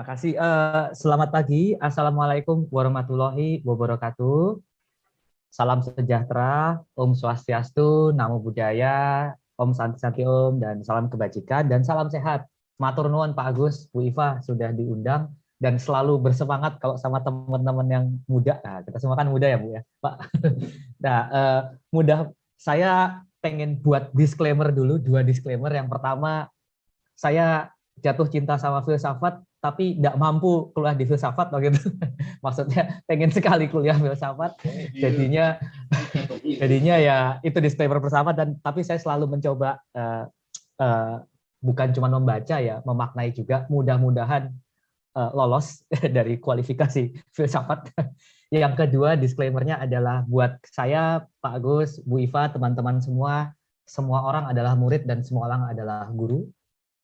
Makasih. Selamat pagi. Assalamualaikum warahmatullahi wabarakatuh. Salam sejahtera, Om Swastiastu, Namo Buddhaya, Om Santi Santi Om, dan salam kebajikan, dan salam sehat. Matur nuwun Pak Agus, Bu Iva sudah diundang, dan selalu bersemangat kalau sama teman-teman yang muda. Nah, kita semua kan muda ya Bu ya, Pak. Nah, mudah saya pengen buat disclaimer dulu, dua disclaimer. Yang pertama, saya jatuh cinta sama filsafat, tapi tidak mampu kuliah di filsafat begitu. Maksudnya pengen sekali kuliah filsafat, jadinya ya itu disclaimer pertama. Dan tapi saya selalu mencoba bukan cuma membaca ya, memaknai juga. Mudah-mudahan lolos dari kualifikasi filsafat. Yang kedua disclaimernya adalah buat saya, Pak Agus, Bu Iva, teman-teman semua orang adalah murid dan semua orang adalah guru.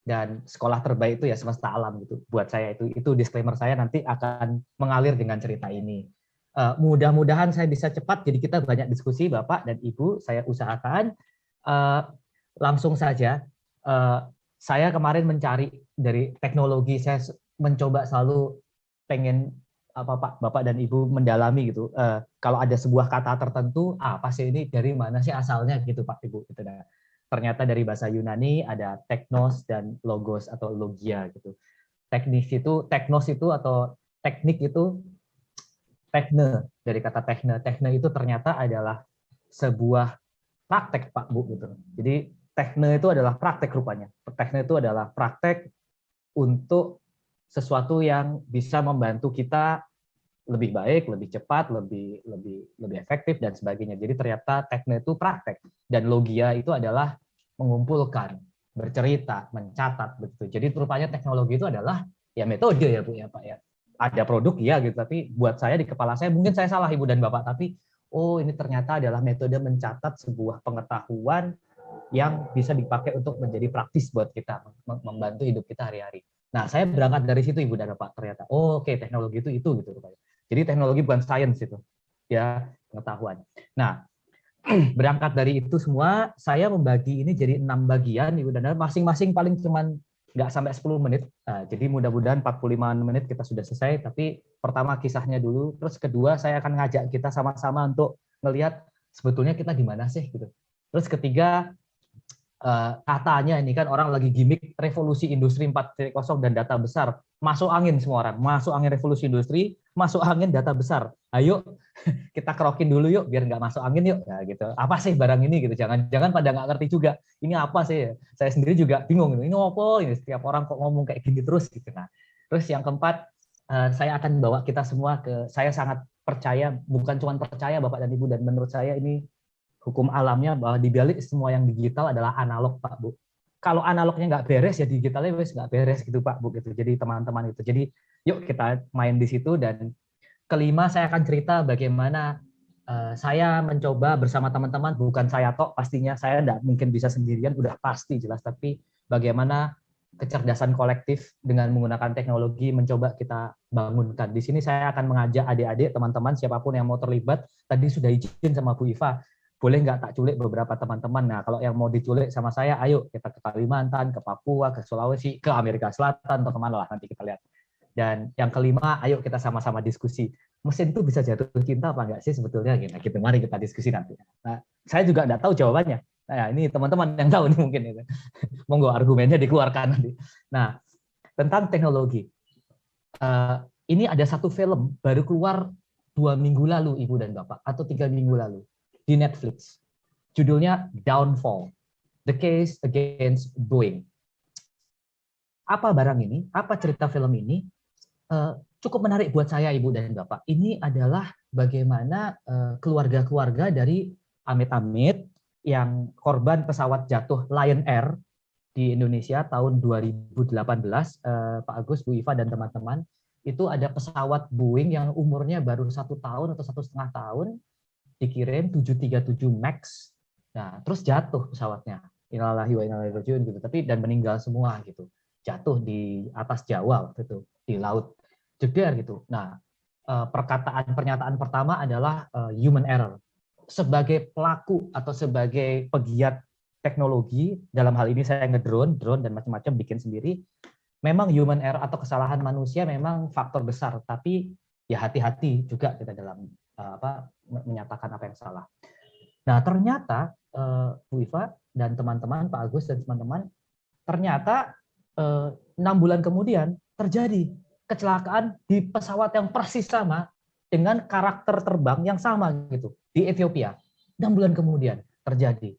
Dan sekolah terbaik itu ya semesta alam gitu. Buat saya itu disclaimer saya, nanti akan mengalir dengan cerita ini. Mudah-mudahan saya bisa cepat, jadi kita banyak diskusi Bapak dan Ibu. Saya usahakan langsung saja. Saya kemarin mencari dari teknologi, saya mencoba selalu pengen apa Bapak dan Ibu mendalami gitu. Kalau ada sebuah kata tertentu, apa sih ini, dari mana sih asalnya gitu Pak Ibu gitu. Nah, ternyata dari bahasa Yunani ada teknos dan logos atau logia gitu. Teknos itu atau teknik itu tekne, dari kata tekne. Tekne itu ternyata adalah sebuah praktek Pak Bu gitu. Jadi tekne itu adalah praktek rupanya. Tekne itu adalah praktek untuk sesuatu yang bisa membantu kita lebih baik, lebih cepat, lebih efektif dan sebagainya. Jadi ternyata tekne itu praktek, dan logia itu adalah mengumpulkan, bercerita, mencatat begitu. Jadi rupanya teknologi itu adalah ya metode ya Bu ya Pak ya. Ada produk ya gitu, tapi buat saya di kepala saya, mungkin saya salah Ibu dan Bapak, tapi oh ini ternyata adalah metode mencatat sebuah pengetahuan yang bisa dipakai untuk menjadi praktis buat kita, membantu hidup kita hari-hari. Nah, saya berangkat dari situ Ibu dan Bapak, ternyata oh, oke, teknologi itu gitu rupanya. Jadi teknologi bukan sains itu, ya, pengetahuan. Nah, berangkat dari itu semua, saya membagi ini jadi 6 bagian, Ibu dan Bapak, masing-masing paling cuman nggak sampai 10 menit. Nah, jadi mudah-mudahan 45 menit kita sudah selesai, tapi pertama kisahnya dulu, terus kedua saya akan ngajak kita sama-sama untuk melihat sebetulnya kita di mana sih gitu. Terus ketiga, katanya ini kan orang lagi gimmick revolusi industri 4.0 dan data besar, masuk angin semua orang, masuk angin revolusi industri, masuk angin data besar. Ayo kita kerokin dulu yuk biar nggak masuk angin yuk, ya gitu. Apa sih barang ini gitu, jangan pada nggak ngerti juga ini apa sih. Saya sendiri juga bingung ini apa ini, setiap orang kok ngomong kayak gini terus gitu. Nah, terus yang keempat, saya akan bawa kita semua ke, saya sangat percaya, bukan cuma percaya Bapak dan Ibu, dan menurut saya ini hukum alamnya, bahwa di balik semua yang digital adalah analog Pak Bu. Kalau analognya nggak beres ya digitalnya wes nggak beres gitu Pak Bu gitu. Jadi teman-teman itu. Jadi yuk kita main di situ. Dan kelima saya akan cerita bagaimana saya mencoba bersama teman-teman, bukan saya tok pastinya, saya nggak mungkin bisa sendirian, udah pasti jelas, tapi bagaimana kecerdasan kolektif dengan menggunakan teknologi mencoba kita bangunkan. Di sini saya akan mengajak adik-adik, teman-teman, siapapun yang mau terlibat. Tadi sudah izin sama Bu Iva, boleh nggak tak culik beberapa teman-teman. Nah, kalau yang mau diculik sama saya, ayo kita ke Kalimantan, ke Papua, ke Sulawesi, ke Amerika Selatan, atau kemana lah, nanti kita lihat. Dan yang kelima, ayo kita sama-sama diskusi. Mesin itu bisa jatuh cinta apa enggak sih sebetulnya? Gitu. Mari kita diskusi nanti. Nah, saya juga enggak tahu jawabannya. Nah, ini teman-teman yang tahu nih mungkin. Gitu. Monggo argumennya dikeluarkan nanti. Nah, tentang teknologi. Ini ada satu film baru keluar 2 minggu lalu, Ibu dan Bapak, atau 3 minggu lalu di Netflix. Judulnya Downfall, The Case Against Boeing. Apa barang ini? Apa cerita film ini? Cukup menarik buat saya, Ibu dan Bapak. Ini adalah bagaimana keluarga-keluarga dari amit-amit yang korban pesawat jatuh Lion Air di Indonesia tahun 2018, Pak Agus, Bu Iva, dan teman-teman, itu ada pesawat Boeing yang umurnya baru 1 tahun atau 1,5 tahun, dikirim 737 MAX, nah terus jatuh pesawatnya, innalillahi wa inna ilaihi rajiun gitu, tapi dan meninggal semua gitu, jatuh di atas Jawa waktu itu di laut, jeger gitu. Nah, pernyataan pertama adalah human error. Sebagai pelaku atau sebagai pegiat teknologi, dalam hal ini saya drone dan macam-macam bikin sendiri, memang human error atau kesalahan manusia memang faktor besar, tapi ya hati-hati juga kita dalam menyatakan apa yang salah. Nah, ternyata Bu Iva dan teman-teman, Pak Agus dan teman-teman, ternyata 6 bulan kemudian terjadi kecelakaan di pesawat yang persis sama dengan karakter terbang yang sama gitu di Ethiopia. 6 bulan kemudian terjadi.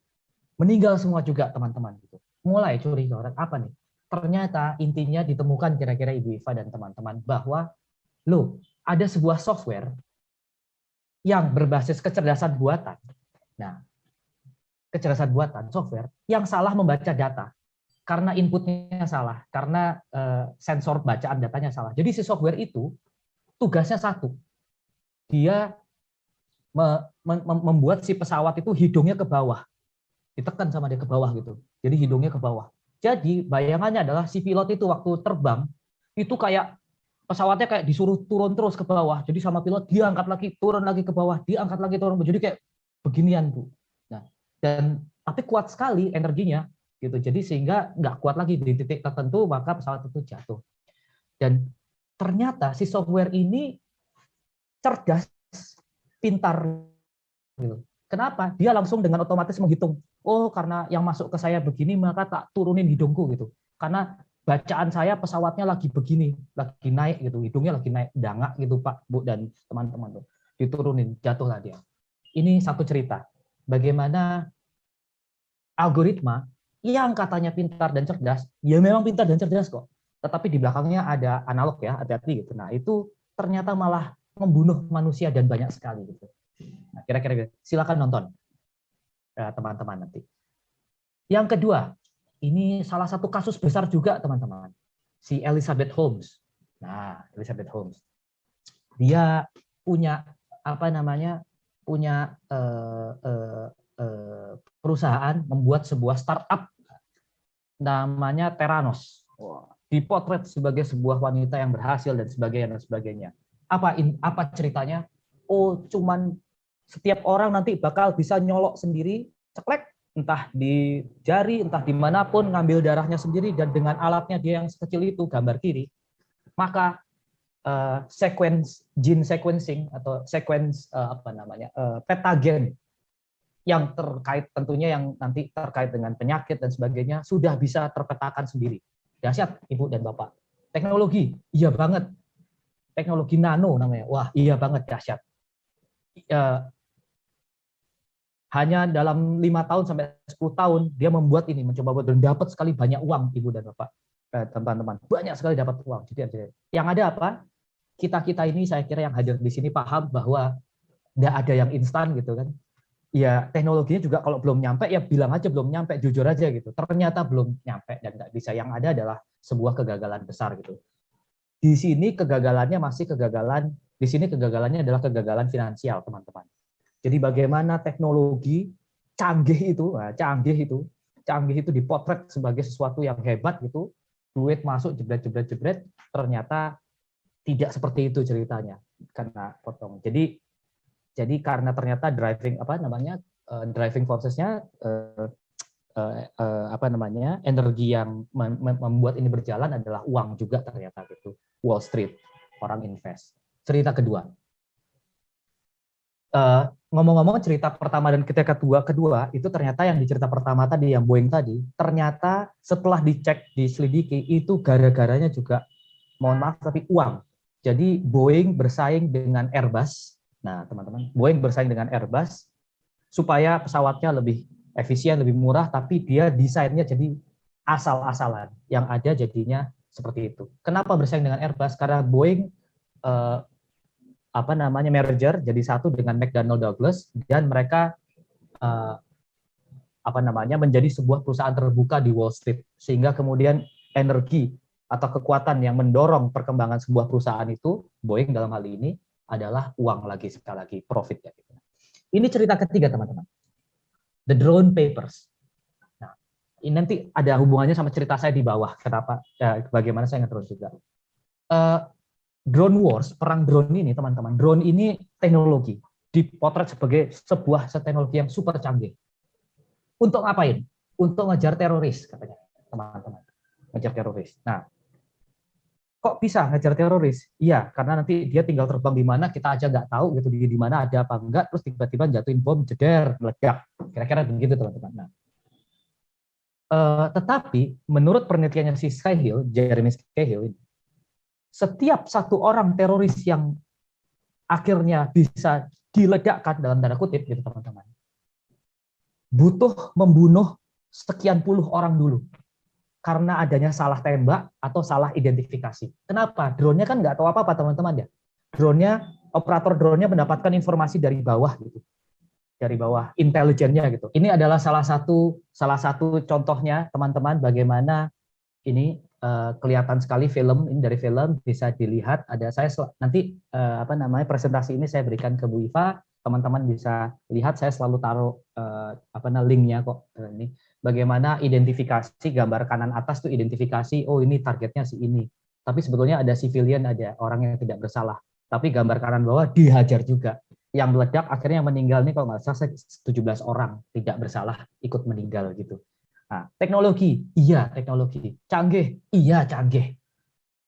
Meninggal semua juga teman-teman gitu. Mulai curiga orang apa nih? Ternyata intinya ditemukan kira-kira Ibu Iva dan teman-teman bahwa loh, ada sebuah software yang berbasis kecerdasan buatan. Nah, kecerdasan buatan software yang salah membaca data karena inputnya salah, karena sensor bacaan datanya salah. Jadi si software itu tugasnya satu, dia membuat si pesawat itu hidungnya ke bawah, ditekan sama dia ke bawah gitu. Jadi hidungnya ke bawah. Jadi bayangannya adalah si pilot itu waktu terbang itu kayak pesawatnya kayak disuruh turun terus ke bawah. Jadi sama pilot dia angkat lagi, turun lagi ke bawah, dia angkat lagi, turun. Jadi kayak beginian, Bu. Nah, dan tapi kuat sekali energinya gitu. Jadi sehingga nggak kuat lagi di titik tertentu maka pesawat itu jatuh. Dan ternyata si software ini cerdas, pintar gitu. Kenapa? Dia langsung dengan otomatis menghitung. Oh, karena yang masuk ke saya begini maka tak turunin hidungku gitu. Karena bacaan saya pesawatnya lagi begini, lagi naik gitu, hidungnya lagi naik, dangak gitu Pak, Bu dan teman-teman tuh. Diturunin, jatuhlah dia. Ini satu cerita. Bagaimana algoritma yang katanya pintar dan cerdas, ya memang pintar dan cerdas kok. Tetapi di belakangnya ada analog ya, hati-hati gitu. Nah, itu ternyata malah membunuh manusia dan banyak sekali gitu. Nah, kira-kira silakan nonton teman-teman nanti. Yang kedua, ini salah satu kasus besar juga teman-teman. Si Elizabeth Holmes. Nah, Elizabeth Holmes. Dia punya apa namanya? Punya perusahaan membuat sebuah startup namanya Theranos. Dipotret sebagai sebuah wanita yang berhasil dan sebagainya. Apa ceritanya? Oh, cuman setiap orang nanti bakal bisa nyolok sendiri, ceklek, entah di jari, entah dimanapun, ngambil darahnya sendiri, dan dengan alatnya dia yang sekecil itu, gambar kiri, maka gene sequencing atau sequence peta gen yang terkait tentunya yang nanti terkait dengan penyakit dan sebagainya sudah bisa terpetakan sendiri. Dahsyat Ibu dan Bapak. Teknologi, iya banget. Teknologi nano namanya. Wah, iya banget, dahsyat. Hanya dalam 5 tahun sampai 10 tahun dia membuat ini, mencoba buat dan dapat sekali banyak uang Ibu dan Bapak. Teman-teman, banyak sekali dapat uang. Jadi yang ada apa? Kita ini saya kira yang hadir di sini paham bahwa tidak ada yang instan gitu kan. Ya teknologinya juga kalau belum nyampe ya bilang aja belum nyampe, jujur aja gitu. Ternyata belum nyampe dan nggak bisa. Yang ada adalah sebuah kegagalan besar gitu. Di sini kegagalannya adalah kegagalan finansial teman-teman. Jadi bagaimana teknologi canggih itu dipotret sebagai sesuatu yang hebat gitu, duit masuk jebret, ternyata tidak seperti itu ceritanya karena potong. Jadi karena ternyata driving forces-nya energi yang membuat ini berjalan adalah uang juga ternyata gitu. Wall Street, orang invest. Cerita kedua. Ngomong-ngomong cerita pertama dan cerita kedua itu ternyata yang di cerita pertama tadi yang Boeing tadi ternyata setelah dicek diselidiki itu gara-garanya juga mohon maaf tapi uang. Jadi Boeing bersaing dengan Airbus. Nah, teman-teman, Boeing bersaing dengan Airbus supaya pesawatnya lebih efisien, lebih murah, tapi dia desainnya jadi asal-asalan. Yang ada jadinya seperti itu. Kenapa bersaing dengan Airbus? Karena Boeing merger jadi satu dengan McDonnell Douglas dan mereka menjadi sebuah perusahaan terbuka di Wall Street sehingga kemudian energi atau kekuatan yang mendorong perkembangan sebuah perusahaan itu Boeing dalam hal ini adalah uang lagi sekali lagi profit ya. Ini cerita ketiga teman-teman. The Drone Papers. Nah, ini nanti ada hubungannya sama cerita saya di bawah. Kenapa? Bagaimana saya nge-drone juga. Drone wars, perang drone ini teman-teman. Drone ini teknologi dipotret sebagai sebuah teknologi yang super canggih. Untuk ngapain? Untuk ngejar teroris katanya teman-teman. Ngejar teroris. Nah, kok bisa ngejar teroris? Iya, karena nanti dia tinggal terbang di mana kita aja nggak tahu gitu, di mana ada apa enggak, terus tiba-tiba jatuhin bom, jeder, meledak. Kira-kira begitu teman-teman. Nah, tetapi menurut penelitiannya si Skyhill, Jeremy Skyhill, setiap satu orang teroris yang akhirnya bisa diledakkan dalam tanda kutip gitu teman-teman, butuh membunuh sekian puluh orang dulu karena adanya salah tembak atau salah identifikasi. Kenapa? Drone-nya kan nggak tahu apa-apa teman-teman ya. Drone-nya, operator drone-nya mendapatkan informasi dari bawah gitu, dari bawah intelijennya gitu. Ini adalah salah satu contohnya teman-teman bagaimana ini kelihatan sekali film ini, dari film bisa dilihat. Ada saya nanti presentasi ini saya berikan ke Bu Iva, teman-teman bisa lihat, saya selalu taruh linknya kok ini. Bagaimana identifikasi, gambar kanan atas tuh identifikasi, oh ini targetnya si ini. Tapi sebetulnya ada civilian, ada orang yang tidak bersalah. Tapi gambar kanan bawah dihajar juga. Yang meledak akhirnya yang meninggal nih kalau nggak salah 17 orang tidak bersalah ikut meninggal gitu. Nah, teknologi, iya teknologi. Canggih, iya canggih.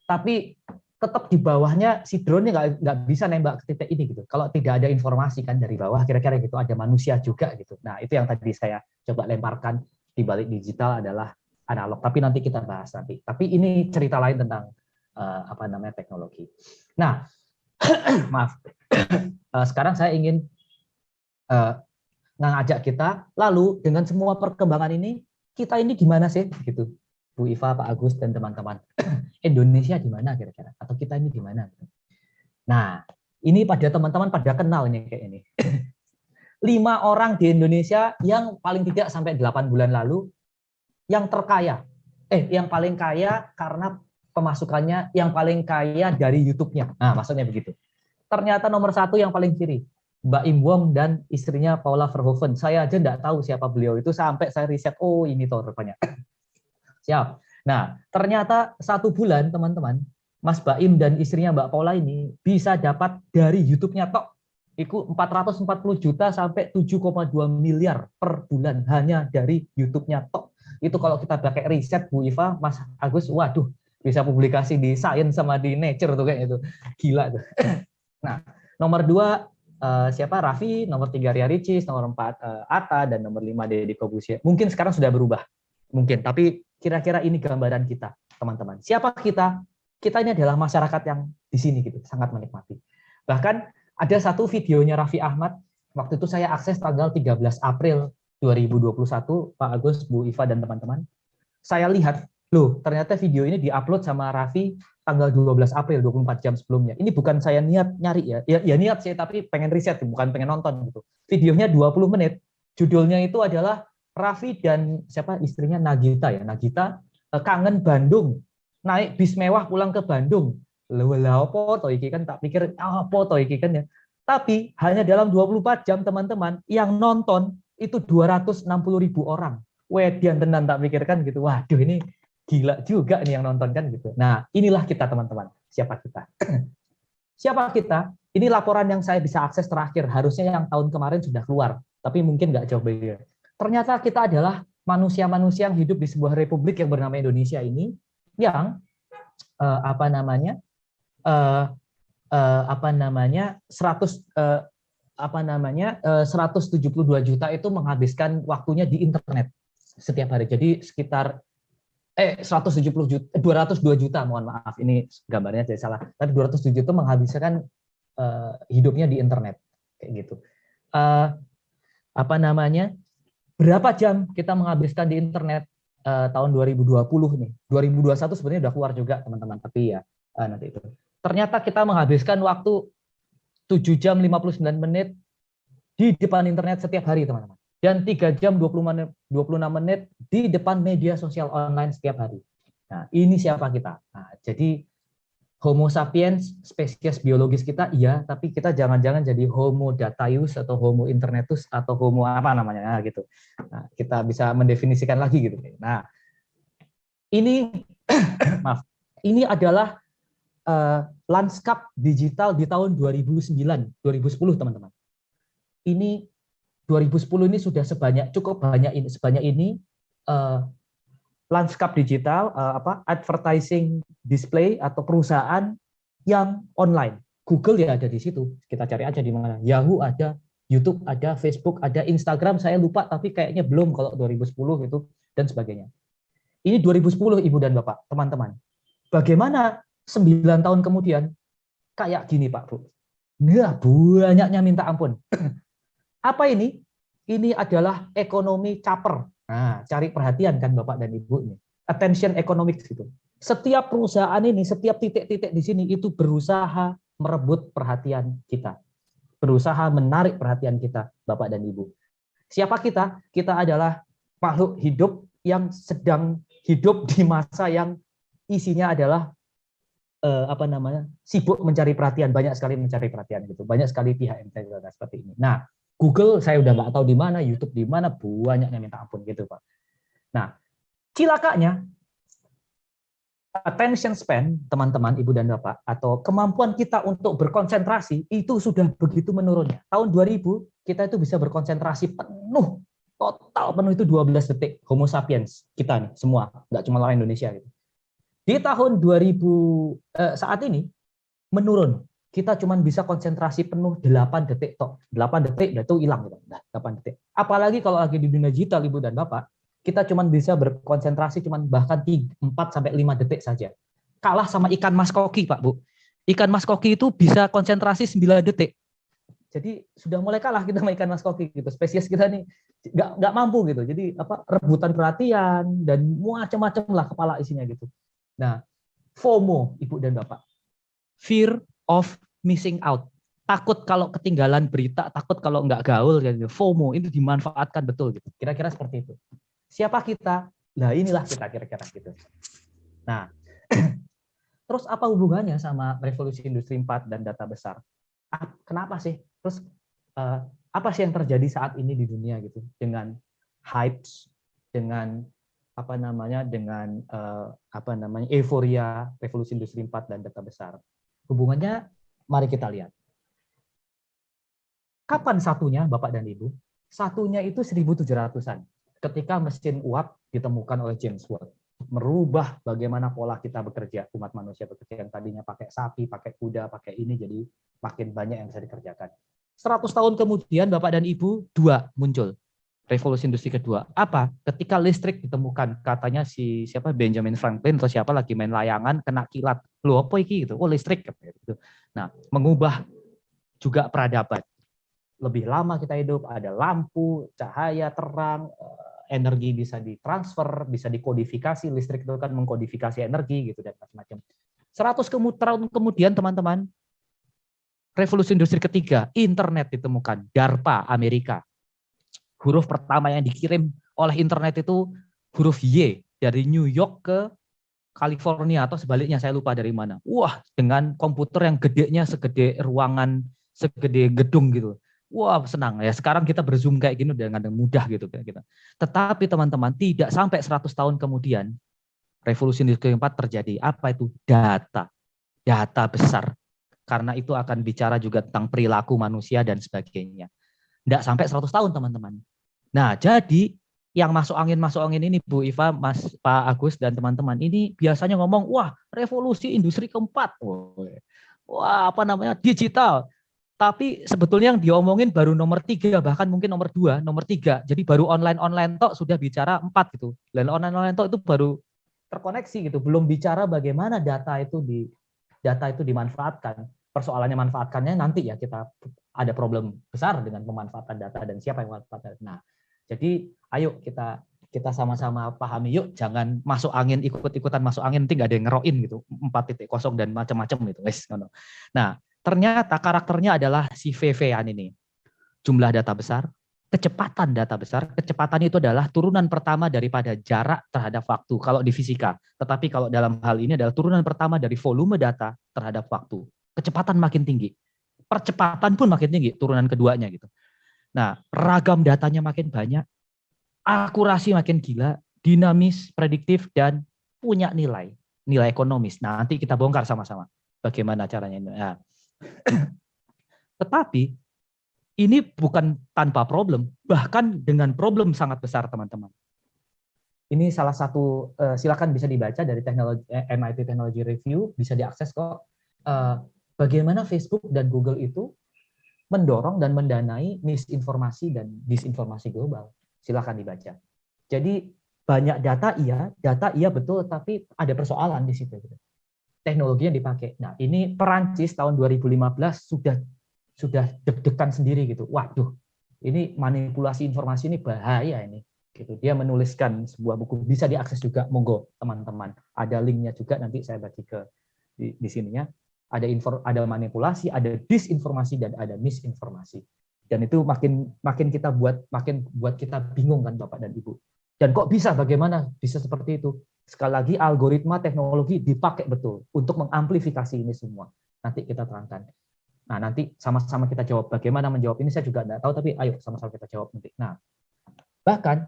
Tapi tetap di bawahnya si drone-nya nggak bisa nembak ke titik ini gitu. Kalau tidak ada informasi kan dari bawah, kira-kira gitu, ada manusia juga gitu. Nah, itu yang tadi saya coba lemparkan, di balik digital adalah analog. Tapi nanti kita bahas nanti. Tapi ini cerita lain tentang teknologi. Nah, maaf. Sekarang saya ingin ngajak kita, lalu dengan semua perkembangan ini, kita ini gimana sih gitu, Bu Iva, Pak Agus dan teman-teman. Indonesia di mana kira-kira, atau kita ini di mana? Nah, ini pada teman-teman pada kenal ini kayak ini. 5 orang di Indonesia yang paling tidak sampai 8 bulan lalu yang terkaya. Yang paling kaya karena pemasukannya, yang paling kaya dari YouTube-nya. Nah, maksudnya begitu. Ternyata nomor 1 yang paling kiri, Mbak Im Wong dan istrinya Paula Verhoeven. Saya aja enggak tahu siapa beliau itu sampai saya riset, oh ini tuh rupanya. Siap. Nah, ternyata 1 bulan teman-teman, Mas Baim dan istrinya Mbak Paula ini bisa dapat dari YouTube-nya tok itu 440 juta sampai 7,2 miliar per bulan hanya dari YouTube-nya tok. Itu kalau kita pakai riset Bu Iva, Mas Agus, waduh, bisa publikasi di Science sama di Nature tuh kayak itu. Gila tuh. Nah, nomor 2 siapa? Raffi, nomor 3 Ria Ricis, nomor 4 Atta, dan nomor 5 Deddy Corbuzier. Mungkin sekarang sudah berubah. Mungkin, tapi kira-kira ini gambaran kita, teman-teman. Siapa kita? Kita ini adalah masyarakat yang di sini gitu, sangat menikmati. Bahkan ada satu videonya Raffi Ahmad, waktu itu saya akses tanggal 13 April 2021, Pak Agus, Bu Iva, dan teman-teman. Saya lihat, loh ternyata video ini diupload sama Raffi tanggal 12 April, 24 jam sebelumnya. Ini bukan saya niat nyari ya niat sih, tapi pengen riset, bukan pengen nonton gitu. Videonya 20 menit, judulnya itu adalah Raffi dan siapa istrinya Nagita ya, Nagita kangen Bandung, naik bis mewah pulang ke Bandung. Lah apa to iki kan, tak pikir apa to iki kan ya. Tapi hanya dalam 24 jam teman-teman yang nonton itu 260.000 orang. Wedian tenan tak pikirkan gitu. Waduh ini gila juga nih yang nonton kan gitu. Nah, inilah kita teman-teman. Siapa kita? Siapa kita? Ini laporan yang saya bisa akses terakhir. Harusnya yang tahun kemarin sudah keluar, tapi mungkin nggak jauh beda. Ternyata kita adalah manusia-manusia yang hidup di sebuah republik yang bernama Indonesia ini, yang 172 juta itu menghabiskan waktunya di internet setiap hari. Jadi sekitar 202 juta, mohon maaf ini gambarnya jadi salah. Tapi 207 itu menghabiskan hidupnya di internet kayak gitu. Berapa jam kita menghabiskan di internet tahun 2020 nih. 2021 sebenarnya udah keluar juga teman-teman, tapi ya nanti itu. Ternyata kita menghabiskan waktu 7 jam 59 menit di depan internet setiap hari teman-teman. Dan 3 jam 26 menit di depan media sosial online setiap hari. Nah, ini siapa kita? Nah, jadi Homo sapiens, spesies biologis kita iya, tapi kita jangan-jangan jadi Homo dataeus atau Homo internetus atau Homo apa namanya, nah, gitu. Nah, kita bisa mendefinisikan lagi gitu. Nah, ini maaf, ini adalah lanskap digital di tahun 2009, 2010 teman-teman. Ini 2010 ini sudah sebanyak ini lanskap digital, advertising display atau perusahaan yang online. Google ya ada di situ. Kita cari aja di mana. Yahoo ada, YouTube ada, Facebook ada, Instagram saya lupa tapi kayaknya belum kalau 2010 gitu dan sebagainya. Ini 2010 Ibu dan Bapak, teman-teman. Bagaimana 9 tahun kemudian kayak gini Pak Bu. Nah, banyaknya minta ampun. Apa ini? Ini adalah ekonomi caper. Nah, cari perhatian kan Bapak dan Ibu ini. Attention economics gitu. Setiap perusahaan ini, setiap titik-titik di sini itu berusaha merebut perhatian kita. Berusaha menarik perhatian kita, Bapak dan Ibu. Siapa kita? Kita adalah makhluk hidup yang sedang hidup di masa yang isinya adalah sibuk mencari perhatian, banyak sekali mencari perhatian gitu. Banyak sekali pihak yang seperti ini. Nah, Google saya udah nggak tahu di mana, YouTube di mana, banyaknya minta ampun gitu Pak. Nah, cilakanya attention span teman-teman Ibu dan Bapak atau kemampuan kita untuk berkonsentrasi itu sudah begitu menurunnya. Tahun 2000 kita itu bisa berkonsentrasi penuh, total penuh itu 12 detik. Homo sapiens kita nih semua, nggak cuma orang Indonesia gitu. Di tahun 2000 saat ini menurun. Kita cuma bisa konsentrasi penuh 8 detik tok. 8 detik udah itu hilang gitu. 8 detik. Apalagi kalau lagi di dunia digital Ibu dan Bapak, kita cuma bisa berkonsentrasi cuma bahkan 4 sampai 5 detik saja. Kalah sama ikan mas koki, Pak Bu. Ikan mas koki itu bisa konsentrasi 9 detik. Jadi sudah mulai kalah kita sama ikan mas koki gitu. Spesies kita nih nggak mampu gitu. Jadi rebutan perhatian dan macam-macam lah kepala isinya gitu. Nah, FOMO Ibu dan Bapak. Fear of missing out. Takut kalau ketinggalan berita, takut kalau nggak gaul, gitu. FOMO itu dimanfaatkan betul gitu. Kira-kira seperti itu. Siapa kita? Nah inilah kita kira-kira gitu. Nah, terus apa hubungannya sama revolusi industri 4 dan data besar? Kenapa sih? Terus apa sih yang terjadi saat ini di dunia gitu dengan hypes, dengan dengan euforia revolusi industri 4 dan data besar? Hubungannya mari kita lihat. Kapan satunya Bapak dan Ibu? Satunya itu 1700-an. Ketika mesin uap ditemukan oleh James Watt. Merubah bagaimana pola kita bekerja, umat manusia bekerja yang tadinya pakai sapi, pakai kuda, pakai ini, jadi makin banyak yang bisa dikerjakan. 100 tahun kemudian Bapak dan Ibu, dua muncul. Revolusi industri kedua. Apa? Ketika listrik ditemukan, katanya siapa Benjamin Franklin atau siapa lagi main layangan kena kilat. Loh apa iki gitu? Oh listrik gitu. Nah, mengubah juga peradaban. Lebih lama kita hidup, ada lampu, cahaya, terang, energi bisa ditransfer, bisa dikodifikasi, listrik itu kan mengkodifikasi energi gitu dan macam-macam. 100 tahun kemudian teman-teman, revolusi industri ketiga, internet ditemukan, DARPA Amerika. Huruf pertama yang dikirim oleh internet itu huruf Y dari New York ke California atau sebaliknya saya lupa dari mana. Wah, dengan komputer yang gedenya segede ruangan, segede gedung gitu. Wah, senang ya. Sekarang kita berzoom kayak gini dengan mudah gitu kita. Tetapi teman-teman, tidak sampai 100 tahun kemudian revolusi industri keempat terjadi. Apa itu? Data. Data besar. Karena itu akan bicara juga tentang perilaku manusia dan sebagainya. Tidak sampai 100 tahun teman-teman. Nah, jadi yang masuk angin ini Bu Iva, Mas Pak Agus dan teman-teman ini biasanya ngomong, wah revolusi industri keempat, wah digital. Tapi sebetulnya yang diomongin baru nomor 3, bahkan mungkin nomor 2, nomor 3. Jadi baru online tok sudah bicara 4 gitu. Dan online tok itu baru terkoneksi gitu, belum bicara bagaimana data itu dimanfaatkan. Persoalannya manfaatkannya nanti ya kita ada problem besar dengan pemanfaatan data dan siapa yang memanfaatkan. Nah, jadi ayo kita sama-sama pahami yuk, jangan masuk angin ikut-ikutan masuk angin nanti nggak ada yang ngeroin gitu 4.0 dan macam-macam gitu guys. Nah, ternyata karakternya adalah si VV-an ini. Jumlah data besar, kecepatan data besar. Kecepatan itu adalah turunan pertama daripada jarak terhadap waktu kalau di fisika. Tetapi kalau dalam hal ini adalah turunan pertama dari volume data terhadap waktu. Kecepatan makin tinggi. Percepatan pun makin tinggi, turunan keduanya gitu. Nah, ragam datanya makin banyak, akurasi makin gila, dinamis, prediktif, dan punya nilai ekonomis. Nah, nanti kita bongkar sama-sama bagaimana caranya. Nah, tetapi ini bukan tanpa problem, bahkan dengan problem sangat besar teman-teman. Ini salah satu, silakan bisa dibaca dari MIT Technology Review, bisa diakses kok. Bagaimana Facebook dan Google itu mendorong dan mendanai misinformasi dan disinformasi global. Silakan dibaca. Jadi banyak data iya betul, tapi ada persoalan di situ. Teknologi yang dipakai. Nah, ini Perancis tahun 2015 sudah deg-degan sendiri gitu. Waduh, ini manipulasi informasi ini bahaya ini. Gitu. Dia menuliskan sebuah buku, bisa diakses juga, monggo teman-teman. Ada linknya juga, nanti saya bagi ke di sininya. Ada manipulasi, ada disinformasi, dan ada misinformasi. Dan itu makin kita buat kita bingung kan Bapak dan Ibu. Dan kok bisa, bagaimana bisa seperti itu? Sekali lagi, algoritma teknologi dipakai betul untuk mengamplifikasi ini semua. Nanti kita terangkan. Nah, nanti sama-sama kita jawab. Bagaimana menjawab ini saya juga tidak tahu, tapi ayo sama-sama kita jawab nanti. Nah, bahkan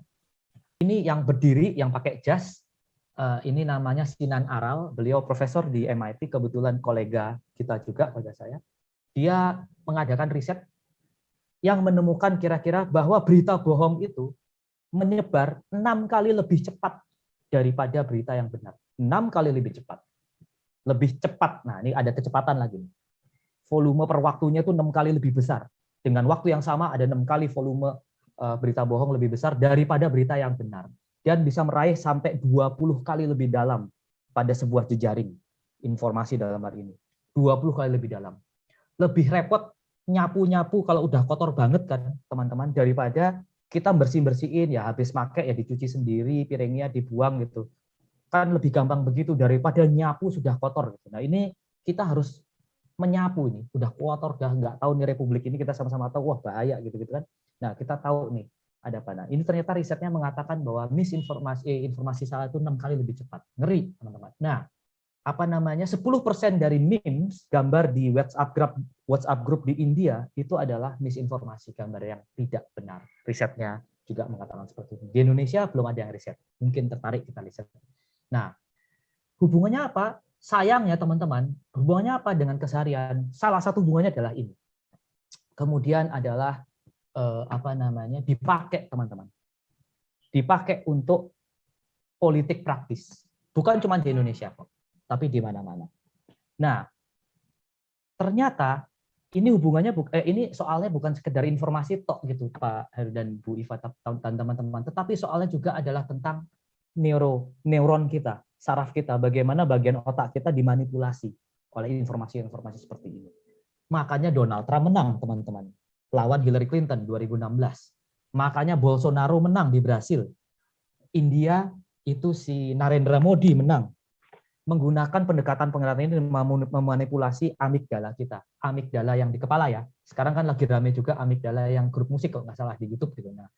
ini yang berdiri, yang pakai jas, ini namanya Sinan Aral. Beliau profesor di MIT, kebetulan kolega kita juga, kolega saya. Dia mengadakan riset yang menemukan kira-kira bahwa berita bohong itu menyebar 6 kali lebih cepat daripada berita yang benar. 6 kali lebih cepat. Lebih cepat. Nah, ini ada kecepatan lagi. Volume per waktunya itu 6 kali lebih besar. Dengan waktu yang sama ada 6 kali volume berita bohong lebih besar daripada berita yang benar. Dan bisa meraih sampai 20 kali lebih dalam pada sebuah jejaring informasi dalam hal ini. 20 kali lebih dalam. Lebih repot nyapu-nyapu kalau udah kotor banget kan, teman-teman, daripada kita bersih-bersihin, ya habis pakai ya dicuci sendiri, piringnya dibuang gitu. Kan lebih gampang begitu daripada nyapu sudah kotor gitu. Nah, ini kita harus menyapu ini, udah kotor, udah nggak tahu nih republik ini, kita sama-sama tahu, wah bahaya gitu-gitu kan. Nah, kita tahu nih ada apa. Nah, ini ternyata risetnya mengatakan bahwa informasi salah itu 6 kali lebih cepat. Ngeri, teman-teman. Nah, apa namanya, 10% dari memes gambar di WhatsApp group di India itu adalah misinformasi, gambar yang tidak benar. Risetnya juga mengatakan seperti itu. Di Indonesia belum ada yang riset. Mungkin tertarik kita riset. Nah, hubungannya apa? Sayangnya teman-teman, hubungannya apa dengan keseharian? Salah satu hubungannya adalah ini. Kemudian adalah dipakai teman-teman. Dipakai untuk politik praktis. Bukan cuma di Indonesia kok, tapi di mana-mana. Nah, ternyata ini hubungannya ini soalnya bukan sekedar informasi tok gitu Pak Heru dan Bu Iva dan teman-teman, tetapi soalnya juga adalah tentang neuron kita, saraf kita, bagaimana bagian otak kita dimanipulasi oleh informasi-informasi seperti ini. Makanya Donald Trump menang, teman-teman, lawan Hillary Clinton 2016. Makanya Bolsonaro menang di Brasil. India itu si Narendra Modi menang. Menggunakan pendekatan ini memanipulasi amigdala kita. Amigdala yang di kepala ya. Sekarang kan lagi rame juga amigdala yang grup musik kalau nggak salah di YouTube gitu. Nah,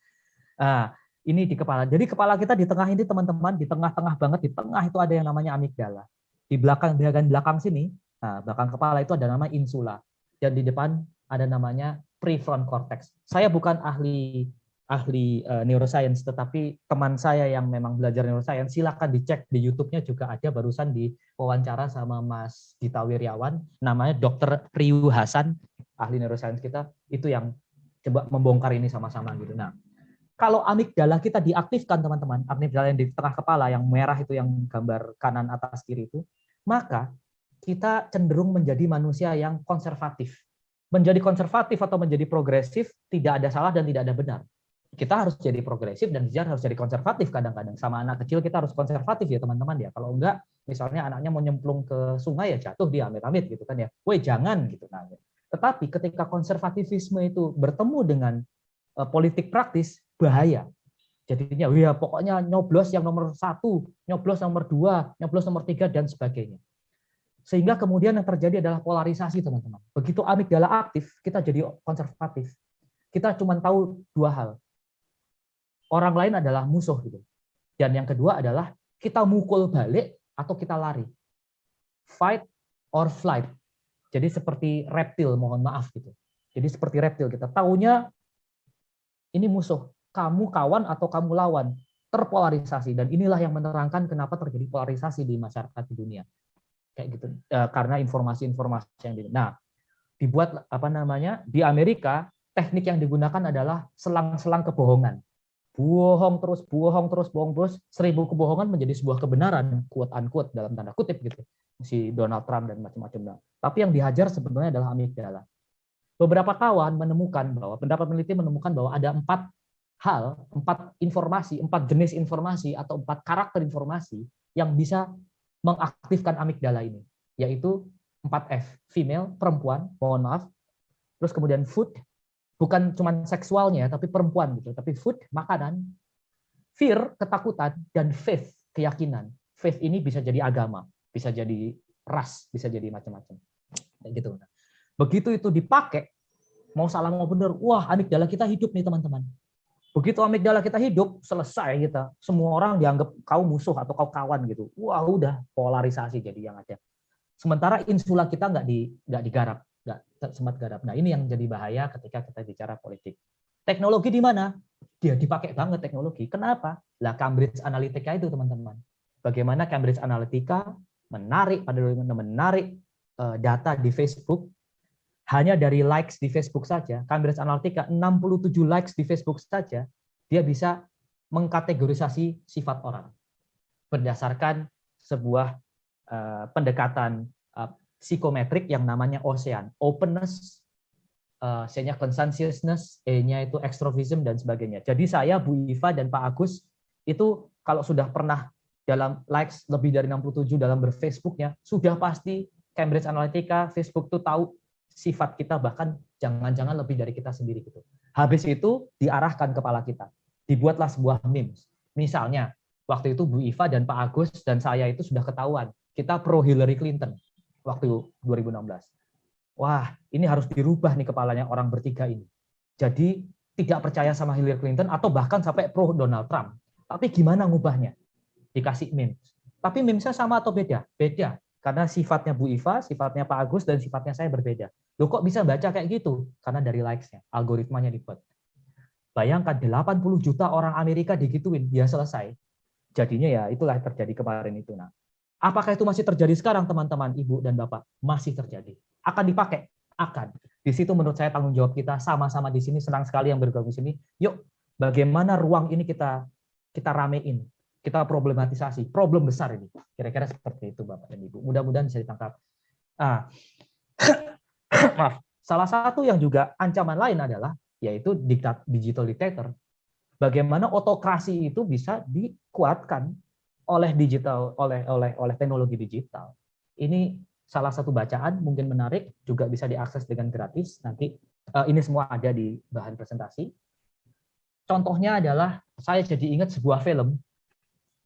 ini di kepala. Jadi kepala kita di tengah ini teman-teman, di tengah-tengah banget, di tengah itu ada yang namanya amigdala. Di bagian belakang sini, nah, belakang kepala itu ada nama insula. Dan di depan ada namanya prefrontal cortex. Saya bukan ahli neuroscience, tetapi teman saya yang memang belajar neuroscience, silakan dicek di YouTube-nya juga ada, barusan di wawancara sama Mas Dita Wiryawan, namanya Dr. Priyu Hasan, ahli neuroscience kita, itu yang coba membongkar ini sama-sama gitu. Nah, kalau amigdala kita diaktifkan teman-teman, amigdala yang di tengah kepala, yang merah itu yang gambar kanan atas kiri itu, maka kita cenderung menjadi manusia yang konservatif. Menjadi konservatif atau menjadi progresif tidak ada salah dan tidak ada benar. Kita harus jadi progresif dan harus jadi konservatif kadang-kadang. Sama anak kecil kita harus konservatif ya teman-teman ya. Kalau enggak, misalnya anaknya mau nyemplung ke sungai ya jatuh dia amit-amit gitu kan ya. Woi jangan gitu. Nah, tetapi ketika konservatifisme itu bertemu dengan politik praktis, bahaya. Jadinya ya pokoknya nyoblos yang nomor 1, nyoblos nomor 2, nyoblos nomor 3 dan sebagainya. Sehingga kemudian yang terjadi adalah polarisasi teman-teman. Begitu amigdala aktif, kita jadi konservatif. Kita cuma tahu dua hal. Orang lain adalah musuh gitu. Dan yang kedua adalah kita mukul balik atau kita lari. Fight or flight. Jadi seperti reptil, mohon maaf gitu. Jadi seperti reptil kita tahunya ini musuh, kamu kawan atau kamu lawan, terpolarisasi, dan inilah yang menerangkan kenapa terjadi polarisasi di masyarakat di dunia. Kayak gitu. Karena informasi-informasi yang dibuat apa namanya? Di Amerika, teknik yang digunakan adalah selang-selang kebohongan. bohong terus, bohong terus, 1000 kebohongan menjadi sebuah kebenaran, quote unquote dalam tanda kutip gitu. Si Donald Trump dan macam-macam. Tapi yang dihajar sebenarnya adalah amigdala. Beberapa kawan menemukan bahwa pendapat peneliti menemukan bahwa ada 4 informasi, 4 jenis informasi atau 4 karakter informasi yang bisa mengaktifkan amigdala ini, yaitu 4F, female, perempuan, mohon maaf, terus kemudian food, bukan cuma seksualnya, tapi perempuan gitu. Tapi food, makanan, fear, ketakutan, dan faith, keyakinan. Faith ini bisa jadi agama, bisa jadi ras, bisa jadi macam-macam. Kayak gitu. Begitu itu dipakai, mau salah mau benar, wah amigdala kita hidup nih teman-teman. Begitu amigdala kita hidup, selesai kita. Semua orang dianggap kau musuh atau kau kawan gitu. Wah udah polarisasi jadi yang ada. Sementara insula kita nggak digarap. Nggak sempat garap. Nah ini yang jadi bahaya ketika kita bicara politik. Teknologi di mana? Dia dipakai banget teknologi. Kenapa? Lah Cambridge Analytica itu teman-teman. Bagaimana Cambridge Analytica menarik data di Facebook hanya dari likes di Facebook saja. Cambridge Analytica 67 likes di Facebook saja dia bisa mengkategorisasi sifat orang berdasarkan sebuah pendekatan psikometrik yang namanya OSEAN, openness, C-nya conscientiousness, E-nya itu extrovism dan sebagainya. Jadi saya, Bu Iva dan Pak Agus itu kalau sudah pernah dalam likes lebih dari 67 dalam berfacebooknya, sudah pasti Cambridge Analytica, Facebook tuh tahu sifat kita, bahkan jangan-jangan lebih dari kita sendiri gitu. Habis itu diarahkan kepala kita, dibuatlah sebuah memes. Misalnya waktu itu Bu Iva dan Pak Agus dan saya itu sudah ketahuan kita pro Hillary Clinton waktu 2016. Wah, ini harus dirubah nih kepalanya orang bertiga ini. Jadi tidak percaya sama Hillary Clinton atau bahkan sampai pro Donald Trump. Tapi gimana ngubahnya? Dikasih memes. Tapi memesnya sama atau beda? Beda. Karena sifatnya Bu Iva, sifatnya Pak Agus, dan sifatnya saya berbeda. Loh kok bisa baca kayak gitu? Karena dari likes-nya, algoritmanya dibuat. Bayangkan 80 juta orang Amerika digituin, dia selesai. Jadinya ya itulah terjadi kemarin itu. Nah, apakah itu masih terjadi sekarang teman-teman, Ibu dan Bapak? Masih terjadi. Akan dipakai? Akan. Di situ menurut saya tanggung jawab kita sama-sama di sini, senang sekali yang bergabung di sini. Yuk, bagaimana ruang ini kita ramein, kita problematisasi. Problem besar ini. Kira-kira seperti itu Bapak dan Ibu. Mudah-mudahan bisa ditangkap. Maaf. Salah satu yang juga ancaman lain adalah yaitu digital dictator. Bagaimana otokrasi itu bisa dikuatkan oleh digital, oleh teknologi digital. Ini salah satu bacaan mungkin menarik, juga bisa diakses dengan gratis. Nanti ini semua ada di bahan presentasi. Contohnya adalah saya jadi ingat sebuah film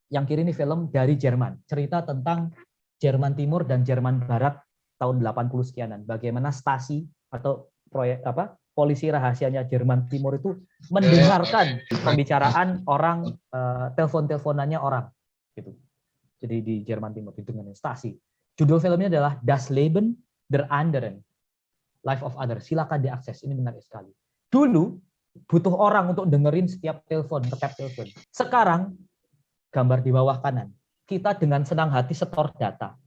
yang kiri ini film dari Jerman, cerita tentang Jerman Timur dan Jerman Barat tahun 80 sekianan. Bagaimana Stasi atau proyek polisi rahasianya Jerman Timur itu mendengarkan pembicaraan orang, telepon-teleponannya orang gitu. Jadi di Jerman Timur didengarkan Stasi. Judul filmnya adalah Das Leben der Anderen, Life of Others. Silakan diakses, ini menarik sekali. Dulu butuh orang untuk dengerin setiap telepon, ketep telepon. Sekarang gambar di bawah kanan, kita dengan senang hati setor data.